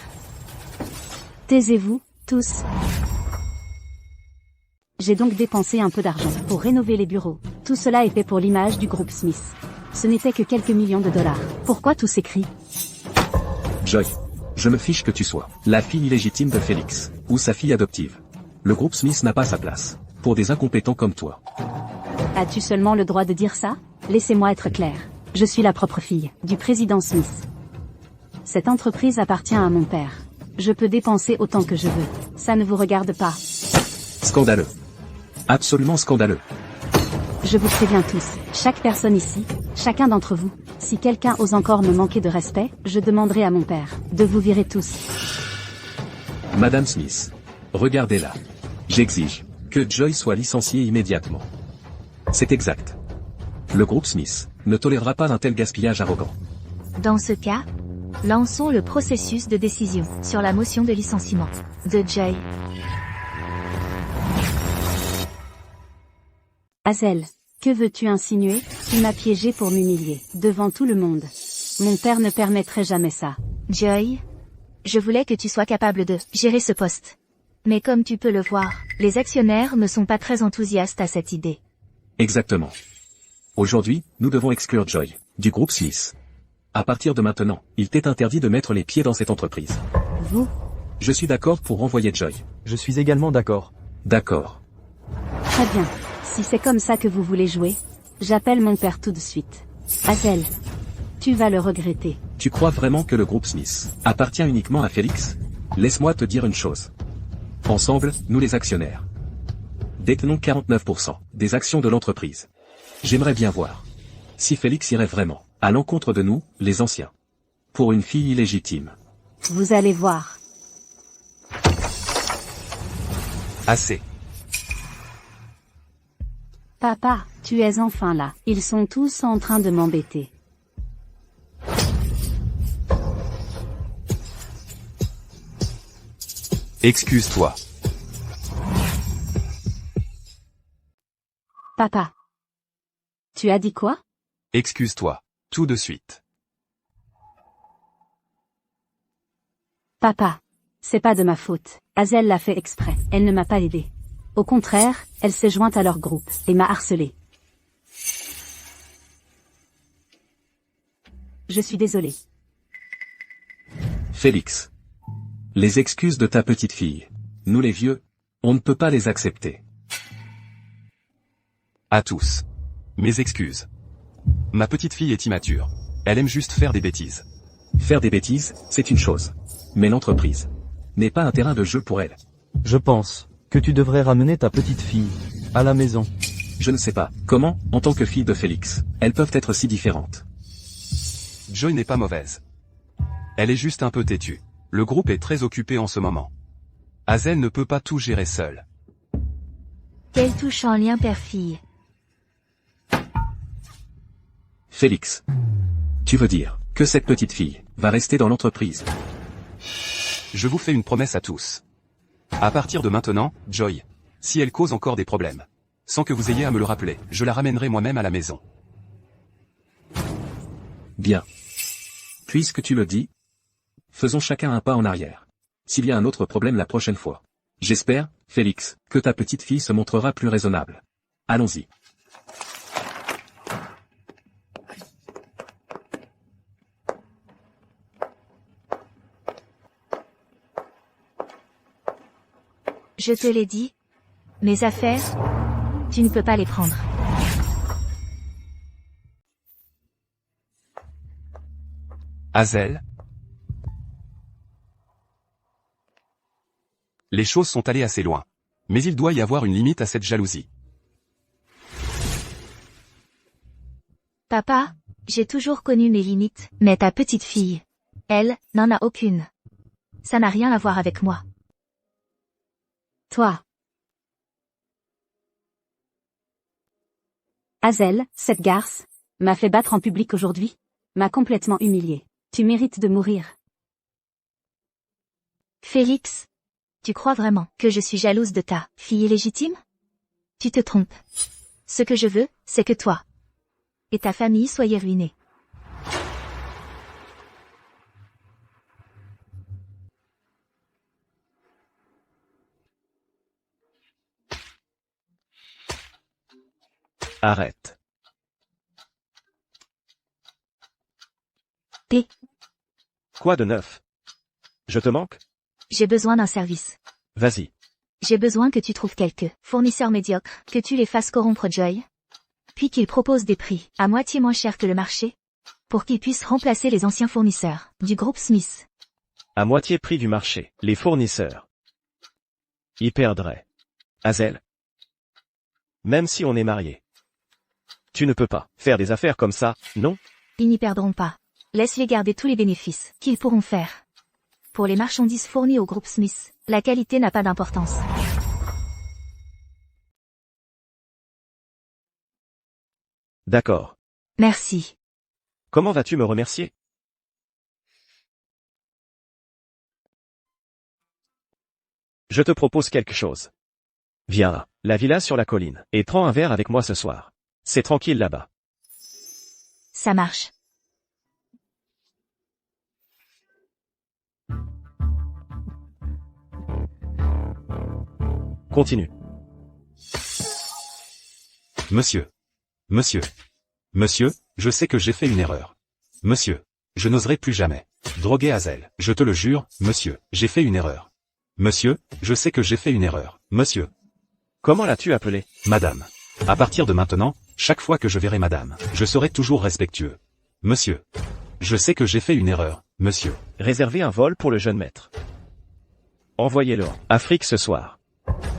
S9: Taisez-vous, tous. J'ai donc dépensé un peu d'argent pour rénover les bureaux. Tout cela était pour l'image du groupe Smith. Ce n'était que quelques millions de dollars. Pourquoi tous ces cris?
S11: Joy, je me fiche que tu sois la fille illégitime de Félix, ou sa fille adoptive. Le groupe Smith n'a pas sa place pour des incompétents comme toi.
S9: As-tu seulement le droit de dire ça? Laissez-moi être clair. Je suis la propre fille du président Smith. Cette entreprise appartient à mon père. Je peux dépenser autant que je veux. Ça ne vous regarde pas.
S11: Scandaleux. Absolument scandaleux.
S9: Je vous préviens tous, chaque personne ici, chacun d'entre vous, si quelqu'un ose encore me manquer de respect, je demanderai à mon père de vous virer tous.
S11: Madame Smith, regardez-la. J'exige que Joy soit licenciée immédiatement. C'est exact. Le groupe Smith ne tolérera pas un tel gaspillage arrogant.
S1: Dans ce cas, lançons le processus de décision sur la motion de licenciement de Joy.
S9: Hazel, que veux-tu insinuer? Tu m'as piégé pour m'humilier, devant tout le monde. Mon père ne permettrait jamais ça.
S1: Joy, je voulais que tu sois capable de gérer ce poste. Mais comme tu peux le voir, les actionnaires ne sont pas très enthousiastes à cette idée.
S11: Exactement. Aujourd'hui, nous devons exclure Joy du groupe Smith. À partir de maintenant, il t'est interdit de mettre les pieds dans cette entreprise.
S9: Vous?
S11: Je suis d'accord pour renvoyer Joy.
S6: Je suis également d'accord.
S11: D'accord.
S9: Très bien. Si c'est comme ça que vous voulez jouer, j'appelle mon père tout de suite. Hazel, tu vas le regretter.
S11: Tu crois vraiment que le groupe Smith appartient uniquement à Félix? Laisse-moi te dire une chose. Ensemble, nous les actionnaires détenons 49% des actions de l'entreprise. J'aimerais bien voir si Félix irait vraiment à l'encontre de nous, les anciens, pour une fille illégitime.
S9: Vous allez voir.
S5: Assez.
S9: Papa, tu es enfin là. Ils sont tous en train de m'embêter.
S5: Excuse-toi.
S9: Papa. Tu as dit quoi?
S5: Excuse-toi. Tout de suite.
S9: Papa. C'est pas de ma faute. Hazel l'a fait exprès. Elle ne m'a pas aidé. Au contraire, elle s'est jointe à leur groupe, et m'a harcelé. Je suis désolé.
S11: Félix. Les excuses de ta petite fille. Nous les vieux, on ne peut pas les accepter.
S5: À tous. Mes excuses. Ma petite fille est immature. Elle aime juste faire des bêtises.
S11: Faire des bêtises, c'est une chose. Mais l'entreprise n'est pas un terrain de jeu pour elle.
S6: Je pense que tu devrais ramener ta petite fille à la maison.
S11: Je ne sais pas comment, en tant que fille de Félix, elles peuvent être si différentes.
S5: Joy n'est pas mauvaise. Elle est juste un peu têtue. Le groupe est très occupé en ce moment. Hazel ne peut pas tout gérer seule.
S1: Quelle touche en lien père-fille.
S11: Félix. Tu veux dire que cette petite fille va rester dans l'entreprise?
S5: Je vous fais une promesse à tous. À partir de maintenant, Joy, si elle cause encore des problèmes, sans que vous ayez à me le rappeler, je la ramènerai moi-même à la maison.
S11: Bien. Puisque tu le dis, faisons chacun un pas en arrière. S'il y a un autre problème la prochaine fois. J'espère, Félix, que ta petite fille se montrera plus raisonnable. Allons-y.
S1: Je te l'ai dit. Mes affaires, tu ne peux pas les prendre.
S5: Hazel? Les choses sont allées assez loin. Mais il doit y avoir une limite à cette jalousie.
S1: Papa, j'ai toujours connu mes limites, mais ta petite fille, elle, n'en a aucune. Ça n'a rien à voir avec moi.
S9: Toi. Hazel, cette garce, m'a fait battre en public aujourd'hui. M'a complètement humiliée. Tu mérites de mourir.
S1: Félix, tu crois vraiment que je suis jalouse de ta fille illégitime? Tu te trompes. Ce que je veux, c'est que toi et ta famille soyez ruinés.
S8: Arrête.
S1: P.
S8: Quoi de neuf? Je te manque?
S1: J'ai besoin d'un service.
S8: Vas-y.
S1: J'ai besoin que tu trouves quelques fournisseurs médiocres, que tu les fasses corrompre Joy, puis qu'ils proposent des prix à moitié moins chers que le marché, pour qu'ils puissent remplacer les anciens fournisseurs du groupe Smith.
S8: À moitié prix du marché, les fournisseurs y perdraient. Hazel. Même si on est mariés. Tu ne peux pas faire des affaires comme ça, non?
S1: Ils n'y perdront pas. Laisse-les garder tous les bénéfices qu'ils pourront faire. Pour les marchandises fournies au groupe Smith, la qualité n'a pas d'importance.
S8: D'accord.
S1: Merci.
S8: Comment vas-tu me remercier? Je te propose quelque chose. Viens à la villa sur la colline, et prends un verre avec moi ce soir. C'est tranquille là-bas.
S1: Ça marche.
S8: Continue.
S5: Monsieur. Monsieur. Monsieur, je sais que j'ai fait une erreur. Monsieur. Je n'oserai plus jamais droguer Hazel. Je te le jure, monsieur, j'ai fait une erreur. Monsieur, je sais que j'ai fait une erreur. Monsieur.
S8: Comment l'as-tu appelé?
S5: Madame. À partir de maintenant, chaque fois que je verrai madame, je serai toujours respectueux. Monsieur. Je sais que j'ai fait une erreur, monsieur.
S8: Réservez un vol pour le jeune maître. Envoyez-le en Afrique ce soir.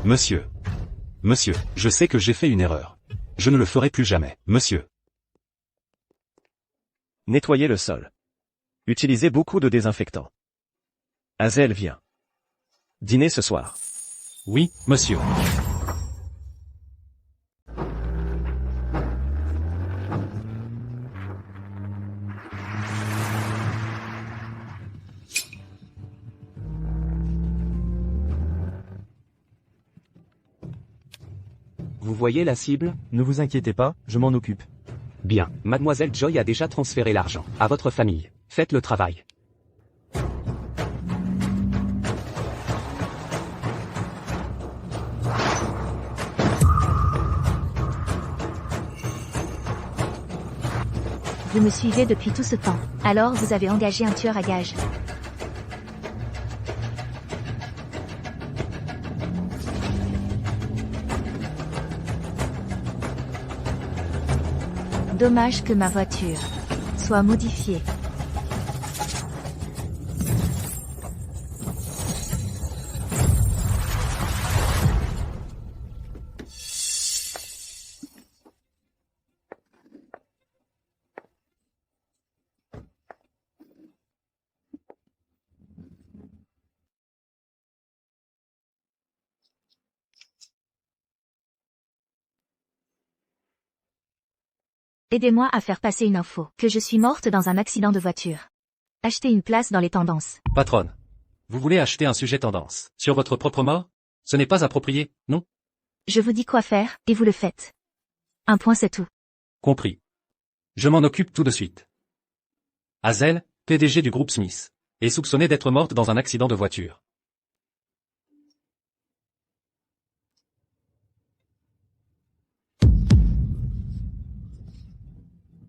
S5: Monsieur. Monsieur, je sais que j'ai fait une erreur. Je ne le ferai plus jamais, monsieur.
S8: Nettoyez le sol. Utilisez beaucoup de désinfectants. Hazel vient. Dîner ce soir.
S3: Oui, monsieur. Vous voyez la cible?
S6: Ne vous inquiétez pas, je m'en occupe.
S3: Bien, mademoiselle Joy a déjà transféré l'argent à votre famille. Faites le travail.
S1: Vous me suivez depuis tout ce temps. Alors vous avez engagé un tueur à gages. Dommage que ma voiture soit modifiée. Aidez-moi à faire passer une info, que je suis morte dans un accident de voiture. Achetez une place dans les tendances.
S12: Patronne. Vous voulez acheter un sujet tendance sur votre propre mort? Ce n'est pas approprié, non?
S1: Je vous dis quoi faire, et vous le faites. Un point c'est tout.
S12: Compris. Je m'en occupe tout de suite. Hazel, PDG du groupe Smith, est soupçonnée d'être morte dans un accident de voiture.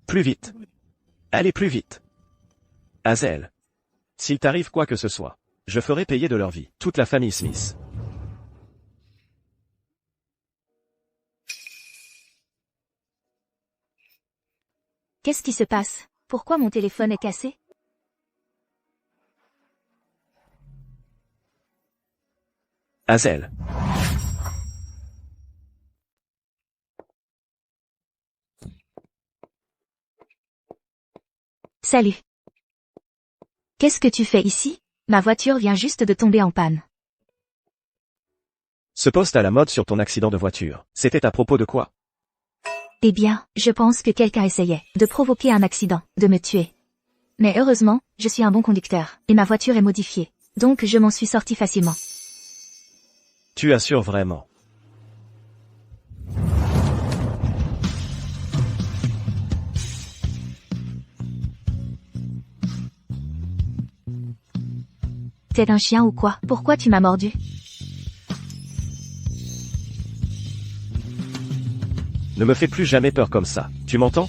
S8: Plus vite. Allez plus vite. Hazel. S'il t'arrive quoi que ce soit, je ferai payer de leur vie toute la famille Smith.
S1: Qu'est-ce qui se passe? Pourquoi mon téléphone est cassé?
S8: Hazel.
S1: Salut. Qu'est-ce que tu fais ici? Ma voiture vient juste de tomber en panne.
S8: Ce post à la mode sur ton accident de voiture, c'était à propos de quoi?
S1: Eh bien, je pense que quelqu'un essayait de provoquer un accident, de me tuer. Mais heureusement, je suis un bon conducteur, et ma voiture est modifiée. Donc je m'en suis sorti facilement.
S8: Tu assures vraiment?
S1: T'es un chien ou quoi? Pourquoi tu m'as mordu?
S8: Ne me fais plus jamais peur comme ça, tu m'entends?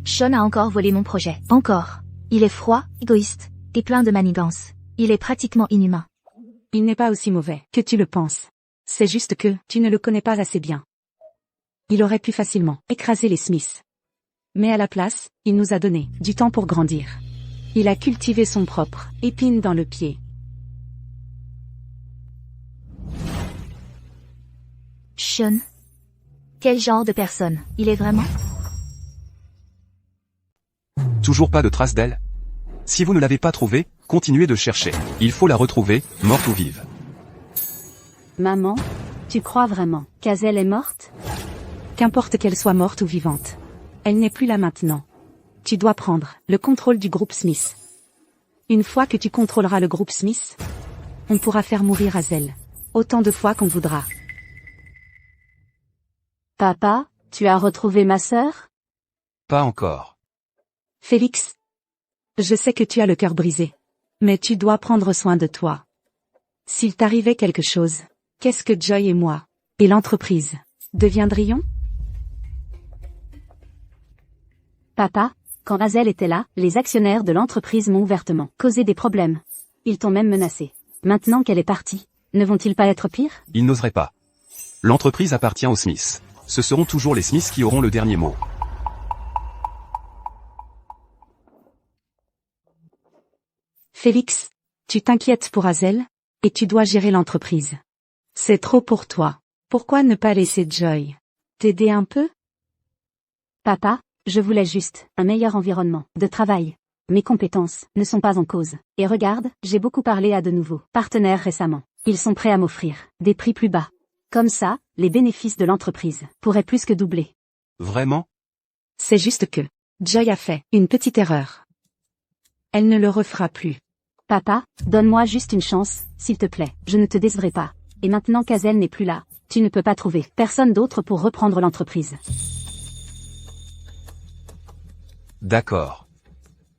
S1: Sean a encore volé mon projet. Encore. Il est froid, égoïste, et plein de manigances. Il est pratiquement inhumain.
S2: Il n'est pas aussi mauvais que tu le penses. C'est juste que tu ne le connais pas assez bien. Il aurait pu facilement écraser les Smiths. Mais à la place, il nous a donné du temps pour grandir. Il a cultivé son propre épine dans le pied.
S1: Sean? Quel genre de personne il est vraiment?
S5: Toujours pas de trace d'elle? Si vous ne l'avez pas trouvée, continuez de chercher. Il faut la retrouver, morte ou vive.
S9: Maman, tu crois vraiment qu'Hazel est morte?
S2: Qu'importe qu'elle soit morte ou vivante. Elle n'est plus là maintenant. Tu dois prendre le contrôle du groupe Smith. Une fois que tu contrôleras le groupe Smith, on pourra faire mourir Hazel autant de fois qu'on voudra.
S9: Papa, tu as retrouvé ma sœur?
S5: Pas encore.
S2: Félix, je sais que tu as le cœur brisé. Mais tu dois prendre soin de toi. S'il t'arrivait quelque chose, qu'est-ce que Joy et moi, et l'entreprise, deviendrions?
S9: Papa, quand Hazel était là, les actionnaires de l'entreprise m'ont ouvertement causé des problèmes. Ils t'ont même menacé. Maintenant qu'elle est partie, ne vont-ils pas être pires?
S5: Ils n'oseraient pas. L'entreprise appartient aux Smiths. Ce seront toujours les Smiths qui auront le dernier mot.
S2: Félix, tu t'inquiètes pour Hazel, et tu dois gérer l'entreprise. C'est trop pour toi. Pourquoi ne pas laisser Joy t'aider un peu?
S9: Papa, je voulais juste un meilleur environnement de travail. Mes compétences ne sont pas en cause. Et regarde, j'ai beaucoup parlé à de nouveaux partenaires récemment. Ils sont prêts à m'offrir des prix plus bas. Comme ça, les bénéfices de l'entreprise pourraient plus que doubler.
S5: Vraiment?
S2: C'est juste que Joy a fait une petite erreur. Elle ne le refera plus.
S9: Papa, donne-moi juste une chance, s'il te plaît. Je ne te décevrai pas. Et maintenant qu'Hazel n'est plus là, tu ne peux pas trouver personne d'autre pour reprendre l'entreprise.
S5: D'accord.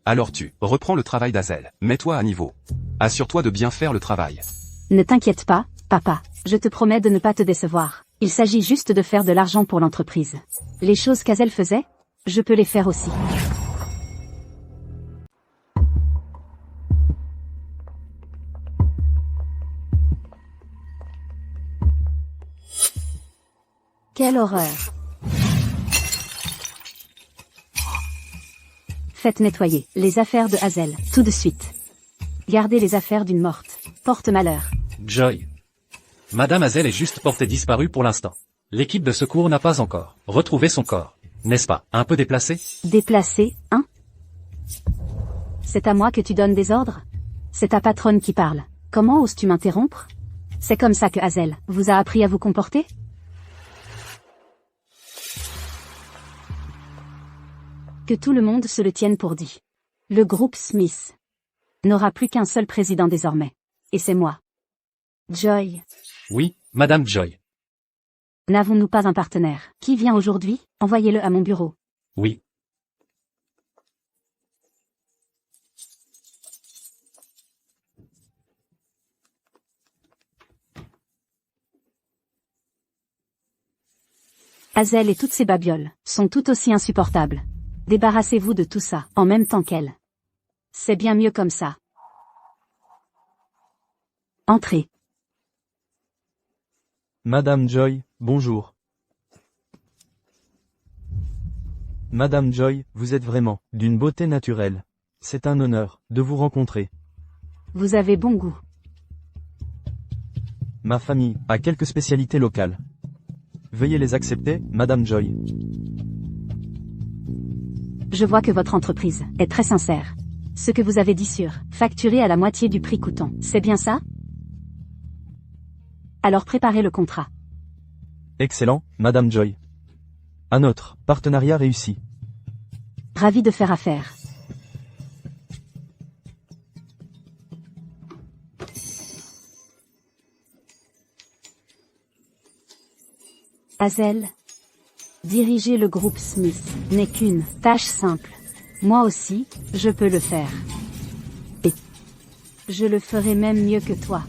S5: Alors tu reprends le travail d'Hazel. Mets-toi à niveau. Assure-toi de bien faire le travail.
S9: Ne t'inquiète pas, papa. Je te promets de ne pas te décevoir. Il s'agit juste de faire de l'argent pour l'entreprise. Les choses qu'Hazel faisait, je peux les faire aussi. Quelle horreur. Faites nettoyer les affaires de Hazel, tout de suite. Gardez les affaires d'une morte. Porte malheur.
S12: Joy. Madame Hazel est juste portée disparue pour l'instant. L'équipe de secours n'a pas encore retrouvé son corps. N'est-ce pas un peu déplacé?
S9: Déplacé, hein? C'est à moi que tu donnes des ordres? C'est ta patronne qui parle. Comment oses-tu m'interrompre? C'est comme ça que Hazel vous a appris à vous comporter? Que tout le monde se le tienne pour dit. Le groupe Smith n'aura plus qu'un seul président désormais. Et c'est moi. Joy.
S12: Oui, Madame Joy.
S9: N'avons-nous pas un partenaire qui vient aujourd'hui? Envoyez-le à mon bureau.
S12: Oui.
S9: Hazel et toutes ses babioles sont tout aussi insupportables. Débarrassez-vous de tout ça en même temps qu'elle. C'est bien mieux comme ça. Entrez.
S6: Madame Joy, bonjour. Madame Joy, vous êtes vraiment d'une beauté naturelle. C'est un honneur de vous rencontrer.
S9: Vous avez bon goût.
S6: Ma famille a quelques spécialités locales. Veuillez les accepter, Madame Joy.
S9: Je vois que votre entreprise est très sincère. Ce que vous avez dit sur facturer à la moitié du prix coûtant, c'est bien ça? Alors préparez le contrat.
S6: Excellent, Madame Joy. Un autre partenariat réussi.
S9: Ravi de faire affaire. Hazel. Diriger le groupe Smith n'est qu'une tâche simple. Moi aussi, je peux le faire. Et je le ferai même mieux que toi.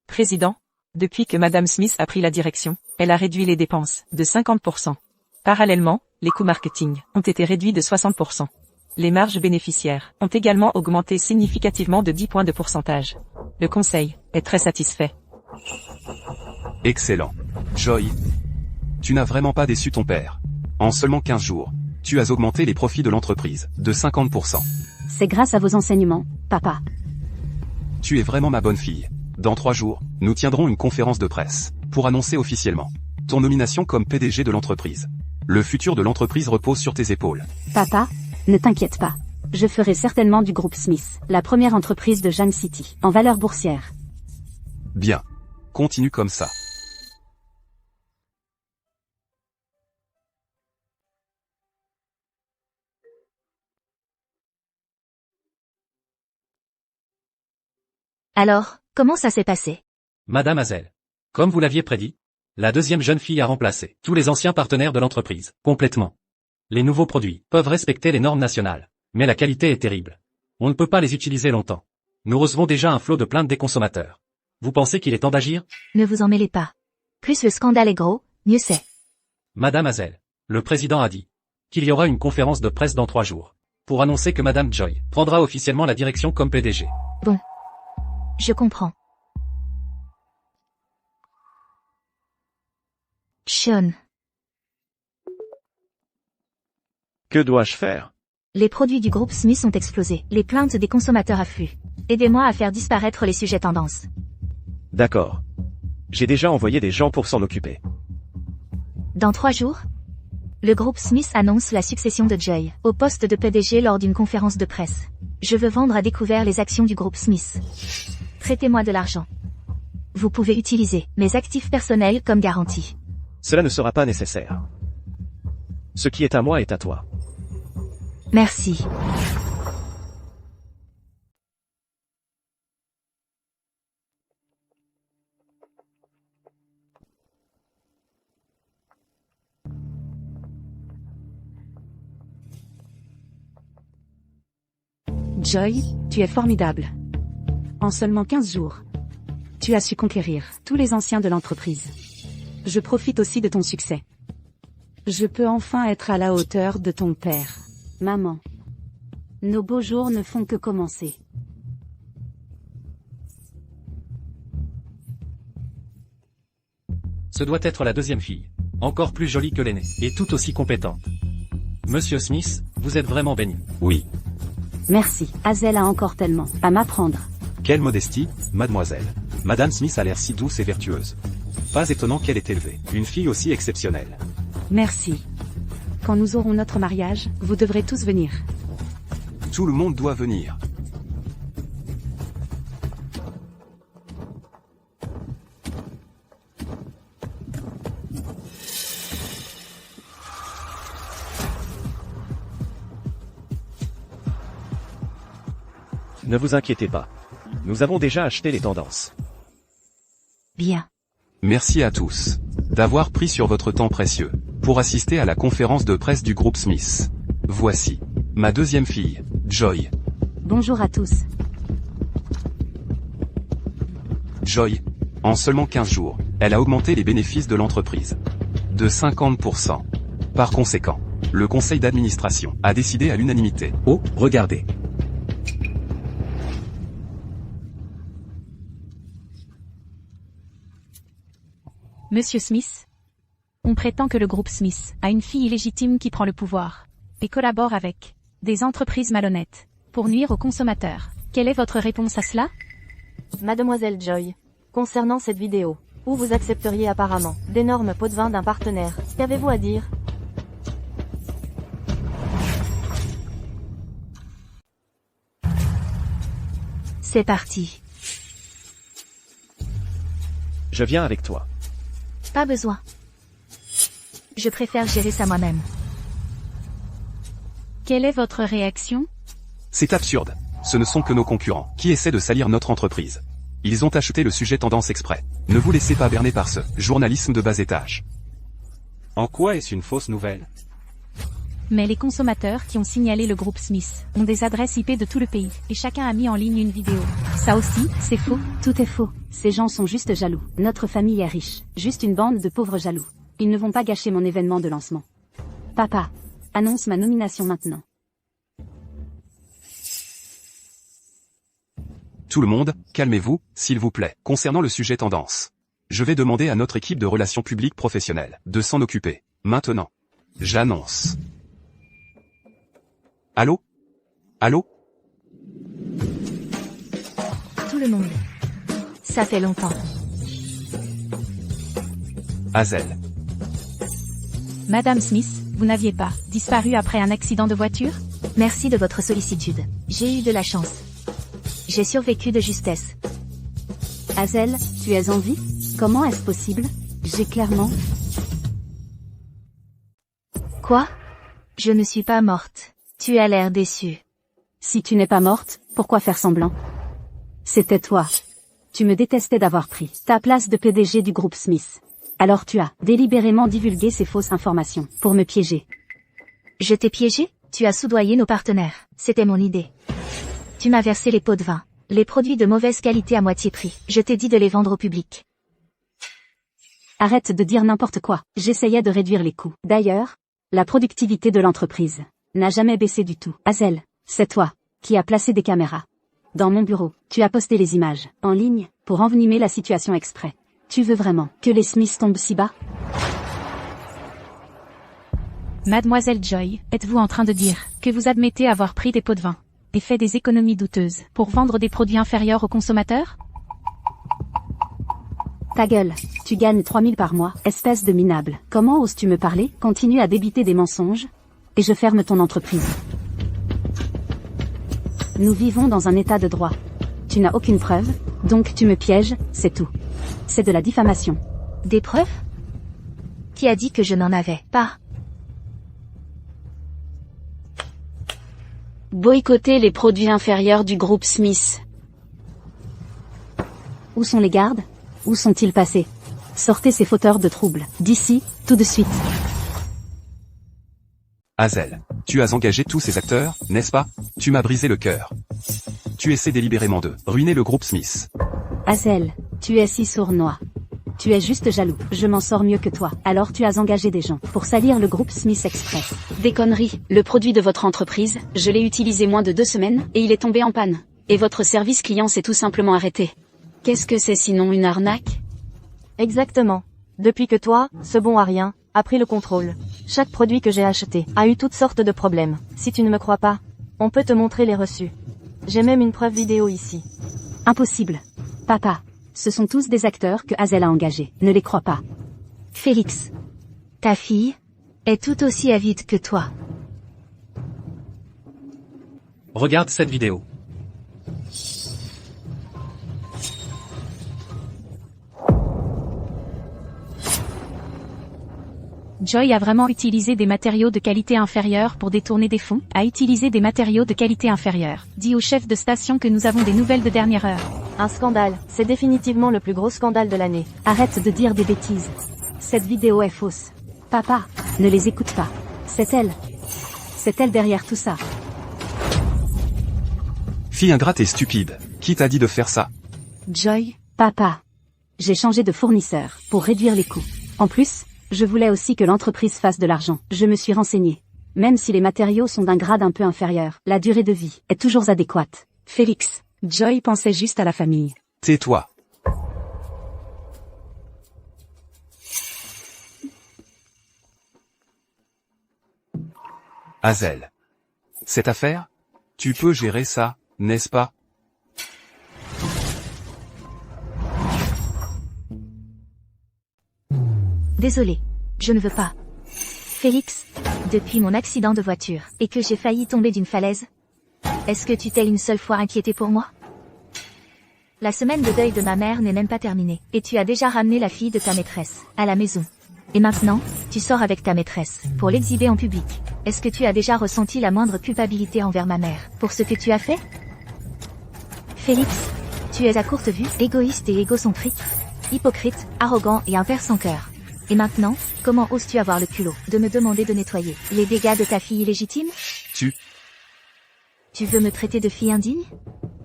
S10: Président, depuis que Madame Smith a pris la direction, elle a réduit les dépenses de 50%. Parallèlement, les coûts marketing ont été réduits de 60%. Les marges bénéficiaires ont également augmenté significativement de 10 points de pourcentage. Le conseil est très satisfait.
S5: Excellent. Joy. Tu n'as vraiment pas déçu ton père. En seulement 15 jours, tu as augmenté les profits de l'entreprise de 50%.
S9: C'est grâce à vos enseignements, papa.
S5: Tu es vraiment ma bonne fille. Dans 3 jours, nous tiendrons une conférence de presse pour annoncer officiellement ton nomination comme PDG de l'entreprise. Le futur de l'entreprise repose sur tes épaules.
S9: Papa, ne t'inquiète pas. Je ferai certainement du groupe Smith la première entreprise de Jeanne City en valeur boursière.
S5: Bien. Continue comme ça.
S1: Alors, comment ça s'est passé?
S12: Madame Hazel. Comme vous l'aviez prédit, la deuxième jeune fille a remplacé tous les anciens partenaires de l'entreprise, complètement. Les nouveaux produits peuvent respecter les normes nationales, mais la qualité est terrible. On ne peut pas les utiliser longtemps. Nous recevons déjà un flot de plaintes des consommateurs. Vous pensez qu'il est temps d'agir?
S1: Ne vous en mêlez pas. Plus le scandale est gros, mieux c'est.
S12: Madame Hazel, le président a dit qu'il y aura une conférence de presse dans 3 jours pour annoncer que Madame Joy prendra officiellement la direction comme PDG.
S1: Bon. Je comprends. Sean.
S8: Que dois-je faire?
S1: Les produits du groupe Smith ont explosé. Les plaintes des consommateurs affluent. Aidez-moi à faire disparaître les sujets tendances.
S8: D'accord. J'ai déjà envoyé des gens pour s'en occuper.
S1: Dans 3 jours, le groupe Smith annonce la succession de Joy au poste de PDG lors d'une conférence de presse. Je veux vendre à découvert les actions du groupe Smith. Traitez-moi de l'argent. Vous pouvez utiliser mes actifs personnels comme garantie.
S8: Cela ne sera pas nécessaire. Ce qui est à moi est à toi.
S1: Merci.
S2: Joy, tu es formidable. En seulement 15 jours, tu as su conquérir tous les anciens de l'entreprise. Je profite aussi de ton succès. Je peux enfin être à la hauteur de ton père.
S9: Maman. Nos beaux jours ne font que commencer.
S12: Ce doit être la deuxième fille. Encore plus jolie que l'aînée, et tout aussi compétente. Monsieur Smith, vous êtes vraiment béni.
S3: Oui.
S9: Merci, Hazel a encore tellement à m'apprendre.
S3: Quelle modestie, mademoiselle. Madame Smith a l'air si douce et vertueuse. Pas étonnant qu'elle ait élevé une fille aussi exceptionnelle.
S2: Merci. Quand nous aurons notre mariage, vous devrez tous venir.
S5: Tout le monde doit venir.
S8: Ne vous inquiétez pas. Nous avons déjà acheté les tendances.
S1: Bien.
S5: Merci à tous d'avoir pris sur votre temps précieux pour assister à la conférence de presse du groupe Smith. Voici ma deuxième fille, Joy.
S9: Bonjour à tous.
S5: Joy, en seulement 15 jours, elle a augmenté les bénéfices de l'entreprise de 50%. Par conséquent, le conseil d'administration a décidé à l'unanimité.
S11: Oh, regardez.
S2: Monsieur Smith, on prétend que le groupe Smith a une fille illégitime qui prend le pouvoir et collabore avec des entreprises malhonnêtes pour nuire aux consommateurs. Quelle est votre réponse à cela?
S4: Mademoiselle Joy. Concernant cette vidéo, où vous accepteriez apparemment d'énormes pots de vin d'un partenaire, qu'avez-vous à dire?
S1: C'est parti.
S8: Je viens avec toi.
S1: Pas besoin. Je préfère gérer ça moi-même.
S2: Quelle est votre réaction?
S5: C'est absurde. Ce ne sont que nos concurrents qui essaient de salir notre entreprise. Ils ont acheté le sujet tendance exprès. Ne vous laissez pas berner par ce journalisme de bas étage.
S3: En quoi est-ce une fausse nouvelle?
S2: Mais les consommateurs qui ont signalé le groupe Smith ont des adresses IP de tout le pays, et chacun a mis en ligne une vidéo. Ça aussi, c'est faux.
S9: Tout est faux. Ces gens sont juste jaloux. Notre famille est riche. Juste une bande de pauvres jaloux. Ils ne vont pas gâcher mon événement de lancement. Papa, annonce ma nomination maintenant.
S5: Tout le monde, calmez-vous, s'il vous plaît. Concernant le sujet tendance, je vais demander à notre équipe de relations publiques professionnelles de s'en occuper. Maintenant. J'annonce. Allô? Allô?
S1: Tout le monde. Ça fait longtemps.
S5: Hazel.
S2: Madame Smith, vous n'aviez pas disparu après un accident de voiture?
S1: Merci de votre sollicitude. J'ai eu de la chance. J'ai survécu de justesse.
S9: Hazel, tu es en vie? Comment est-ce possible? J'ai clairement...
S1: Quoi? Je ne suis pas morte. Tu as l'air déçue.
S9: Si tu n'es pas morte, pourquoi faire semblant? C'était toi. Tu me détestais d'avoir pris ta place de PDG du groupe Smith. Alors tu as délibérément divulgué ces fausses informations pour me piéger.
S1: Je t'ai piégé? Tu as soudoyé nos partenaires. C'était mon idée. Tu m'as versé les pots de vin, les produits de mauvaise qualité à moitié prix. Je t'ai dit de les vendre au public.
S9: Arrête de dire n'importe quoi. J'essayais de réduire les coûts. D'ailleurs, la productivité de l'entreprise n'a jamais baissé du tout. Hazel, c'est toi qui as placé des caméras dans mon bureau. Tu as posté les images en ligne pour envenimer la situation exprès. Tu veux vraiment que les Smiths tombent si bas?
S2: Mademoiselle Joy, êtes-vous en train de dire que vous admettez avoir pris des pots de vin et fait des économies douteuses pour vendre des produits inférieurs aux consommateurs?
S9: Ta gueule, tu gagnes 3000 par mois, espèce de minable. Comment oses-tu me parler? Continue à débiter des mensonges, et je ferme ton entreprise. Nous vivons dans un état de droit. Tu n'as aucune preuve, donc tu me pièges, c'est tout. C'est de la diffamation.
S1: Des preuves? Qui a dit que je n'en avais pas?
S9: Boycotter les produits inférieurs du groupe Smith. Où sont les gardes? Où sont-ils passés? Sortez ces fauteurs de troubles d'ici, tout de suite.
S5: Hazel, tu as engagé tous ces acteurs, n'est-ce pas? Tu m'as brisé le cœur. Tu essaies délibérément de ruiner le groupe Smith.
S9: Hazel, tu es si sournois. Tu es juste jaloux. Je m'en sors mieux que toi. Alors tu as engagé des gens pour salir le groupe Smith Express. Des conneries. Le produit de votre entreprise, je l'ai utilisé moins de 2 semaines, et il est tombé en panne. Et votre service client s'est tout simplement arrêté. Qu'est-ce que c'est sinon une arnaque?
S4: Exactement. Depuis que toi, ce bon à rien, a pris le contrôle. Chaque produit que j'ai acheté a eu toutes sortes de problèmes. Si tu ne me crois pas, on peut te montrer les reçus. J'ai même une preuve vidéo ici.
S9: Impossible. Papa, ce sont tous des acteurs que Hazel a engagés. Ne les crois pas.
S1: Félix, ta fille est tout aussi avide que toi.
S12: Regarde cette vidéo.
S2: Joy a vraiment utilisé des matériaux de qualité inférieure pour détourner des fonds, a utilisé des matériaux de qualité inférieure. Dis au chef de station que nous avons des nouvelles de dernière heure.
S4: Un scandale, c'est définitivement le plus gros scandale de l'année.
S9: Arrête de dire des bêtises. Cette vidéo est fausse. Papa, ne les écoute pas. C'est elle. C'est elle derrière tout ça.
S5: Fille ingrate et stupide, qui t'a dit de faire ça?
S9: Joy, papa. J'ai changé de fournisseur pour réduire les coûts. En plus, je voulais aussi que l'entreprise fasse de l'argent. Je me suis renseigné. Même si les matériaux sont d'un grade un peu inférieur, la durée de vie est toujours adéquate.
S2: Félix, Joy pensait juste à la famille.
S5: Tais-toi. Hazel. Cette affaire? Tu peux gérer ça, n'est-ce pas?
S1: Désolé, je ne veux pas. Félix, depuis mon accident de voiture et que j'ai failli tomber d'une falaise, est-ce que tu t'es une seule fois inquiété pour moi? La semaine de deuil de ma mère n'est même pas terminée, et tu as déjà ramené la fille de ta maîtresse à la maison. Et maintenant, tu sors avec ta maîtresse pour l'exhiber en public. Est-ce que tu as déjà ressenti la moindre culpabilité envers ma mère pour ce que tu as fait? Félix, tu es à courte vue, égoïste et égocentrique, hypocrite, arrogant et un père sans cœur. Et maintenant, comment oses-tu avoir le culot de me demander de nettoyer les dégâts de ta fille illégitime? Tu veux me traiter de fille indigne?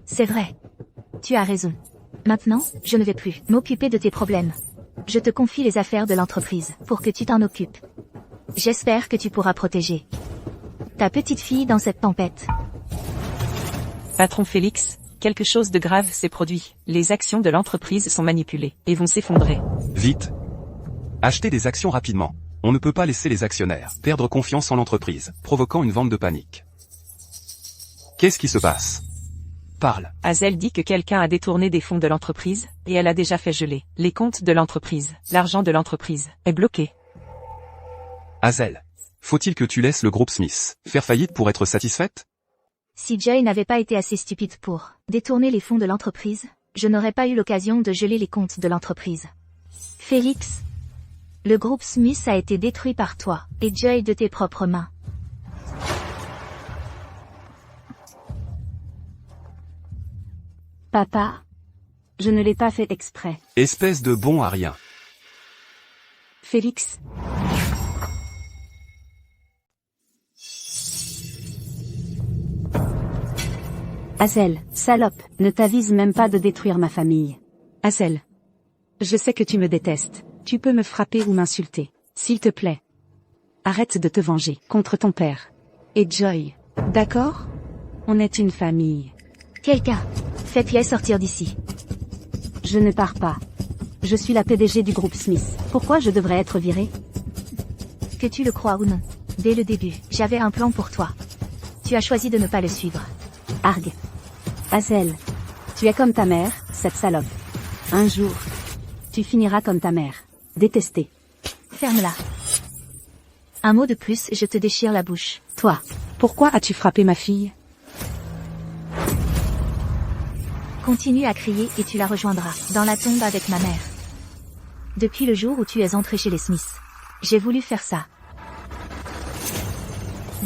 S1: C'est vrai. Tu as raison. Maintenant, je ne vais plus m'occuper de tes problèmes. Je te confie les affaires de l'entreprise pour que tu t'en occupes. J'espère que tu pourras protéger ta petite fille dans cette tempête.
S10: Patron Félix, quelque chose de grave s'est produit. Les actions de l'entreprise sont manipulées et vont s'effondrer.
S5: Vite. Achetez des actions rapidement. On ne peut pas laisser les actionnaires perdre confiance en l'entreprise, provoquant une vente de panique. Qu'est-ce qui se passe? Parle.
S10: Hazel dit que quelqu'un a détourné des fonds de l'entreprise, et elle a déjà fait geler les comptes de l'entreprise. L'argent de l'entreprise est bloqué.
S5: Hazel, faut-il que tu laisses le groupe Smith faire faillite pour être satisfaite?
S1: Si Joy n'avait pas été assez stupide pour détourner les fonds de l'entreprise, je n'aurais pas eu l'occasion de geler les comptes de l'entreprise. Félix, le groupe Smith a été détruit par toi, et Joy de tes propres mains.
S9: Papa, je ne l'ai pas fait exprès.
S5: Espèce de bon à rien.
S9: Félix. Hazel, salope, ne t'avise même pas de détruire ma famille.
S2: Hazel, je sais que tu me détestes. Tu peux me frapper ou m'insulter. S'il te plaît. Arrête de te venger contre ton père. Et Joy. D'accord? On est une famille.
S1: Quelqu'un, faites-les sortir d'ici.
S9: Je ne pars pas. Je suis la PDG du groupe Smith. Pourquoi je devrais être virée?
S1: Que tu le crois ou non, dès le début, j'avais un plan pour toi. Tu as choisi de ne pas le suivre.
S9: Arg. Hazel. Tu es comme ta mère, cette salope. Un jour, tu finiras comme ta mère. Détestée.
S1: Ferme-la. Un mot de plus, je te déchire la bouche.
S2: Toi, pourquoi as-tu frappé ma fille?
S1: Continue à crier et tu la rejoindras, dans la tombe avec ma mère. Depuis le jour où tu es entré chez les Smiths, j'ai voulu faire ça.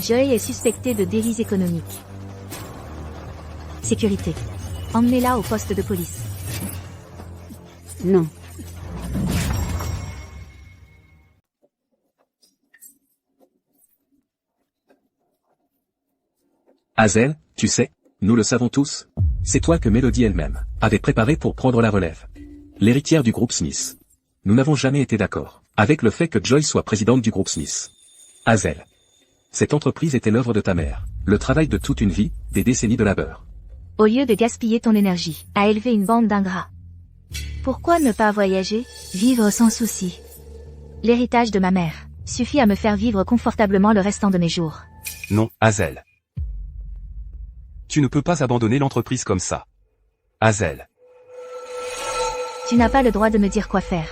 S1: Joy est suspectée de délits économiques. Sécurité. Emmenez-la au poste de police.
S9: Non.
S11: Hazel, tu sais, nous le savons tous. C'est toi que Mélodie elle-même avait préparé pour prendre la relève. L'héritière du groupe Smith. Nous n'avons jamais été d'accord avec le fait que Joy soit présidente du groupe Smith. Hazel. Cette entreprise était l'œuvre de ta mère, le travail de toute une vie, des décennies de labeur.
S1: Au lieu de gaspiller ton énergie à élever une bande d'ingrats, pourquoi ne pas voyager, vivre sans souci? L'héritage de ma mère suffit à me faire vivre confortablement le restant de mes jours.
S5: Non, Hazel. Tu ne peux pas abandonner l'entreprise comme ça. Hazel.
S1: Tu n'as pas le droit de me dire quoi faire.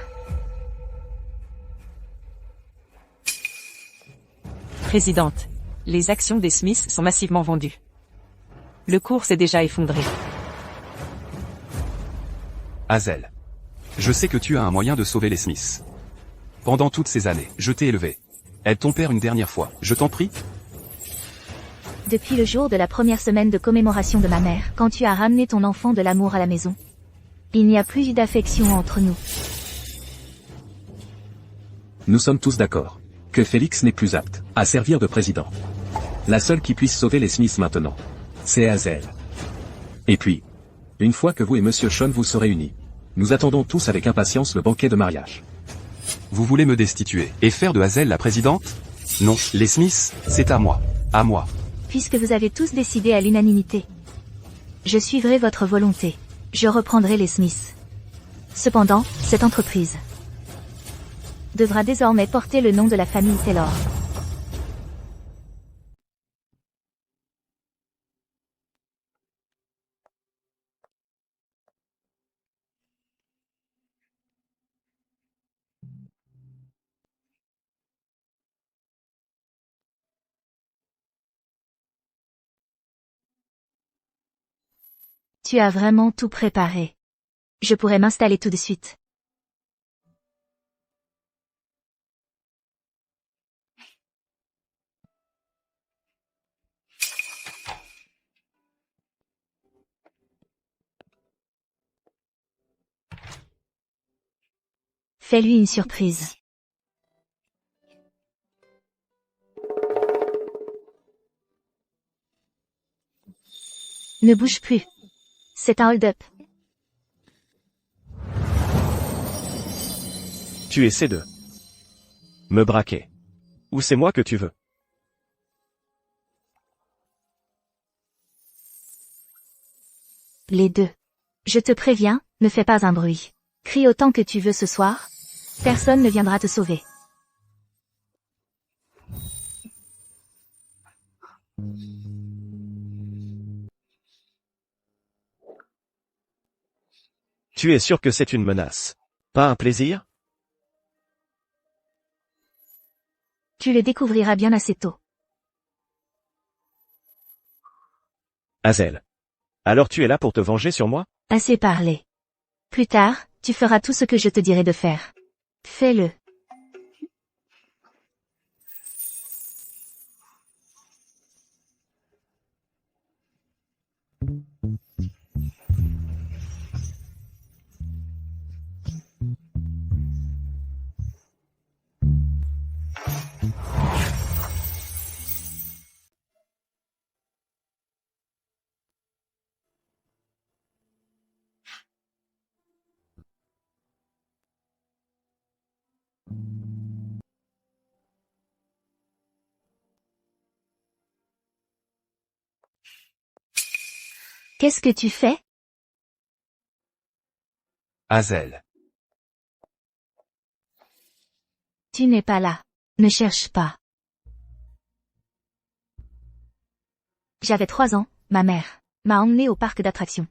S10: Présidente. Les actions des Smiths sont massivement vendues. Le cours s'est déjà effondré.
S5: Hazel. Je sais que tu as un moyen de sauver les Smiths. Pendant toutes ces années, je t'ai élevé. Aide ton père une dernière fois, je t'en prie.
S1: Depuis le jour de la première semaine de commémoration de ma mère, quand tu as ramené ton enfant de l'amour à la maison, il n'y a plus eu d'affection entre nous.
S11: Nous sommes tous d'accord que Félix n'est plus apte à servir de président. La seule qui puisse sauver les Smiths maintenant, c'est Hazel. Et puis, une fois que vous et Monsieur Sean vous serez unis, nous attendons tous avec impatience le banquet de mariage.
S5: Vous voulez me destituer et faire de Hazel la présidente? Non, les Smiths, c'est à moi. À moi.
S1: Puisque vous avez tous décidé à l'unanimité, je suivrai votre volonté. Je reprendrai les Smiths. Cependant, cette entreprise devra désormais porter le nom de la famille Taylor. Tu as vraiment tout préparé. Je pourrais m'installer tout de suite. Fais-lui une surprise. Ne bouge plus. C'est un hold-up.
S8: Tu essaies de me braquer. Ou c'est moi que tu veux?
S1: Les deux. Je te préviens, ne fais pas un bruit. Crie autant que tu veux ce soir. Personne ne viendra te sauver.
S8: Tu es sûr que c'est une menace? Pas un plaisir?
S1: Tu le découvriras bien assez tôt.
S8: Hazel. Alors tu es là pour te venger sur moi?
S1: Assez parlé. Plus tard, tu feras tout ce que je te dirai de faire. Fais-le. Qu'est-ce que tu fais?
S5: Hazel.
S1: Tu n'es pas là. Ne cherche pas. J'avais 3 ans, ma mère m'a emmené au parc d'attractions.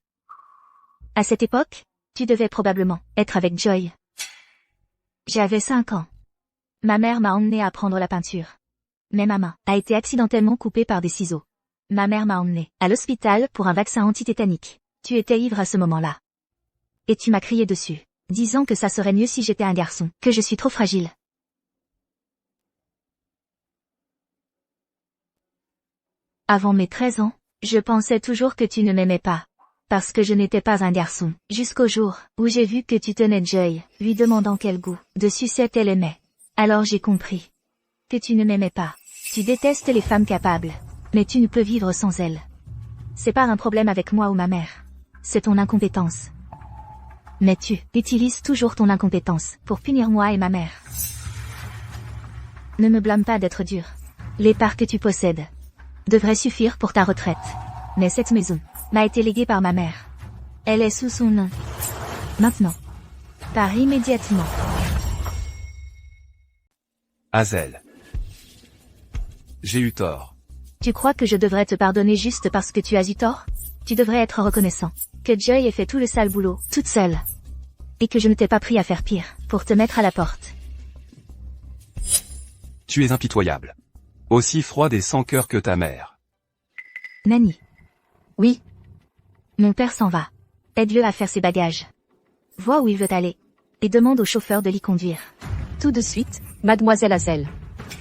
S1: À cette époque, tu devais probablement être avec Joy. J'avais 5 ans. Ma mère m'a emmené à apprendre la peinture. Mais ma main a été accidentellement coupée par des ciseaux. Ma mère m'a emmené à l'hôpital pour un vaccin anti-tétanique. Tu étais ivre à ce moment-là. Et tu m'as crié dessus, disant que ça serait mieux si j'étais un garçon, que je suis trop fragile. Avant mes 13 ans, je pensais toujours que tu ne m'aimais pas. Parce que je n'étais pas un garçon. Jusqu'au jour où j'ai vu que tu tenais Joy, lui demandant quel goût de sucette elle aimait. Alors j'ai compris que tu ne m'aimais pas. Tu détestes les femmes capables. Mais tu ne peux vivre sans elles. C'est pas un problème avec moi ou ma mère. C'est ton incompétence. Mais tu utilises toujours ton incompétence pour punir moi et ma mère. Ne me blâme pas d'être dur. Les parts que tu possèdes devraient suffire pour ta retraite. Mais cette maison m'a été léguée par ma mère. Elle est sous son nom. Maintenant. Pars immédiatement.
S5: Hazel. J'ai eu tort.
S1: Tu crois que je devrais te pardonner juste parce que tu as eu tort? Tu devrais être reconnaissant. Que Joy ait fait tout le sale boulot, toute seule. Et que je ne t'ai pas pris à faire pire, pour te mettre à la porte.
S5: Tu es impitoyable. Aussi froide et sans cœur que ta mère.
S1: Nanny.
S7: Oui.
S1: Mon père s'en va. Aide-le à faire ses bagages. Vois où il veut aller. Et demande au chauffeur de l'y conduire.
S7: Tout de suite, mademoiselle Hazel.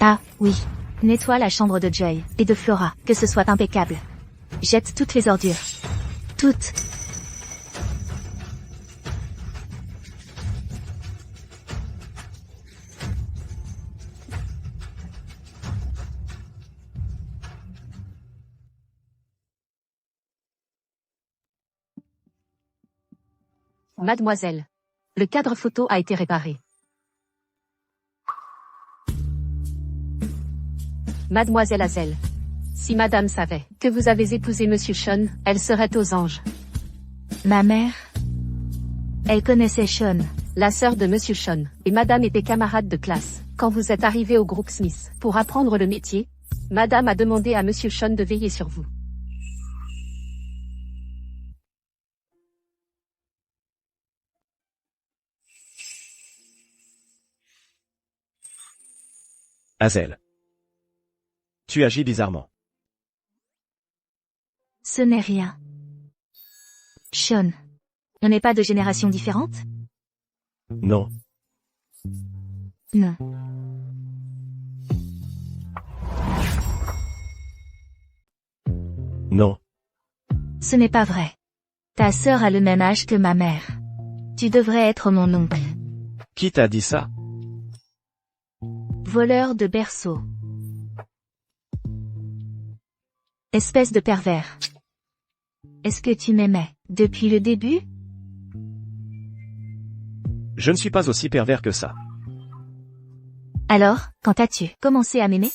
S1: Ah, oui. Nettoie la chambre de Joy et de Flora, que ce soit impeccable. Jette toutes les ordures. Toutes.
S7: Mademoiselle. Le cadre photo a été réparé. Mademoiselle Hazel. Si madame savait que vous avez épousé monsieur Sean, elle serait aux anges.
S1: Ma mère. Elle connaissait Sean.
S7: La sœur de monsieur Sean. Et madame était camarade de classe. Quand vous êtes arrivé au groupe Smith pour apprendre le métier, madame a demandé à monsieur Sean de veiller sur vous.
S8: Hazel. Tu agis bizarrement.
S1: Ce n'est rien. Sean. On n'est pas de génération différente?
S8: Non.
S1: Non.
S8: Non.
S1: Ce n'est pas vrai. Ta sœur a le même âge que ma mère. Tu devrais être mon oncle.
S8: Qui t'a dit ça?
S1: Voleur de berceau. Espèce de pervers. Est-ce que tu m'aimais depuis le début?
S8: Je ne suis pas aussi pervers que ça.
S1: Alors, quand as-tu commencé à m'aimer?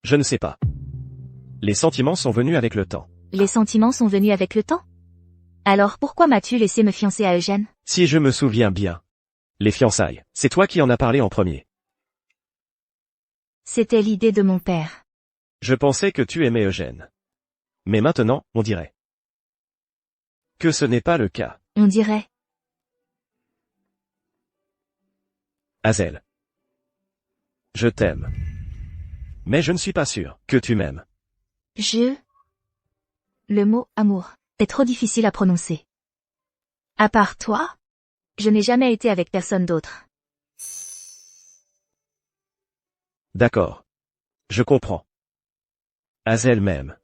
S8: Je ne sais pas. Les sentiments sont venus avec le temps.
S1: Les sentiments sont venus avec le temps? Alors pourquoi m'as-tu laissé me fiancer à Eugène?
S8: Si je me souviens bien. Les fiançailles, c'est toi qui en as parlé en premier.
S1: C'était l'idée de mon père.
S8: Je pensais que tu aimais Eugène. Mais maintenant, on dirait que ce n'est pas le cas.
S1: On dirait.
S8: Hazel. Je t'aime. Mais je ne suis pas sûr que tu m'aimes.
S1: Le mot amour est trop difficile à prononcer. À part toi, je n'ai jamais été avec personne d'autre.
S8: D'accord. Je comprends. Hazel m'aime.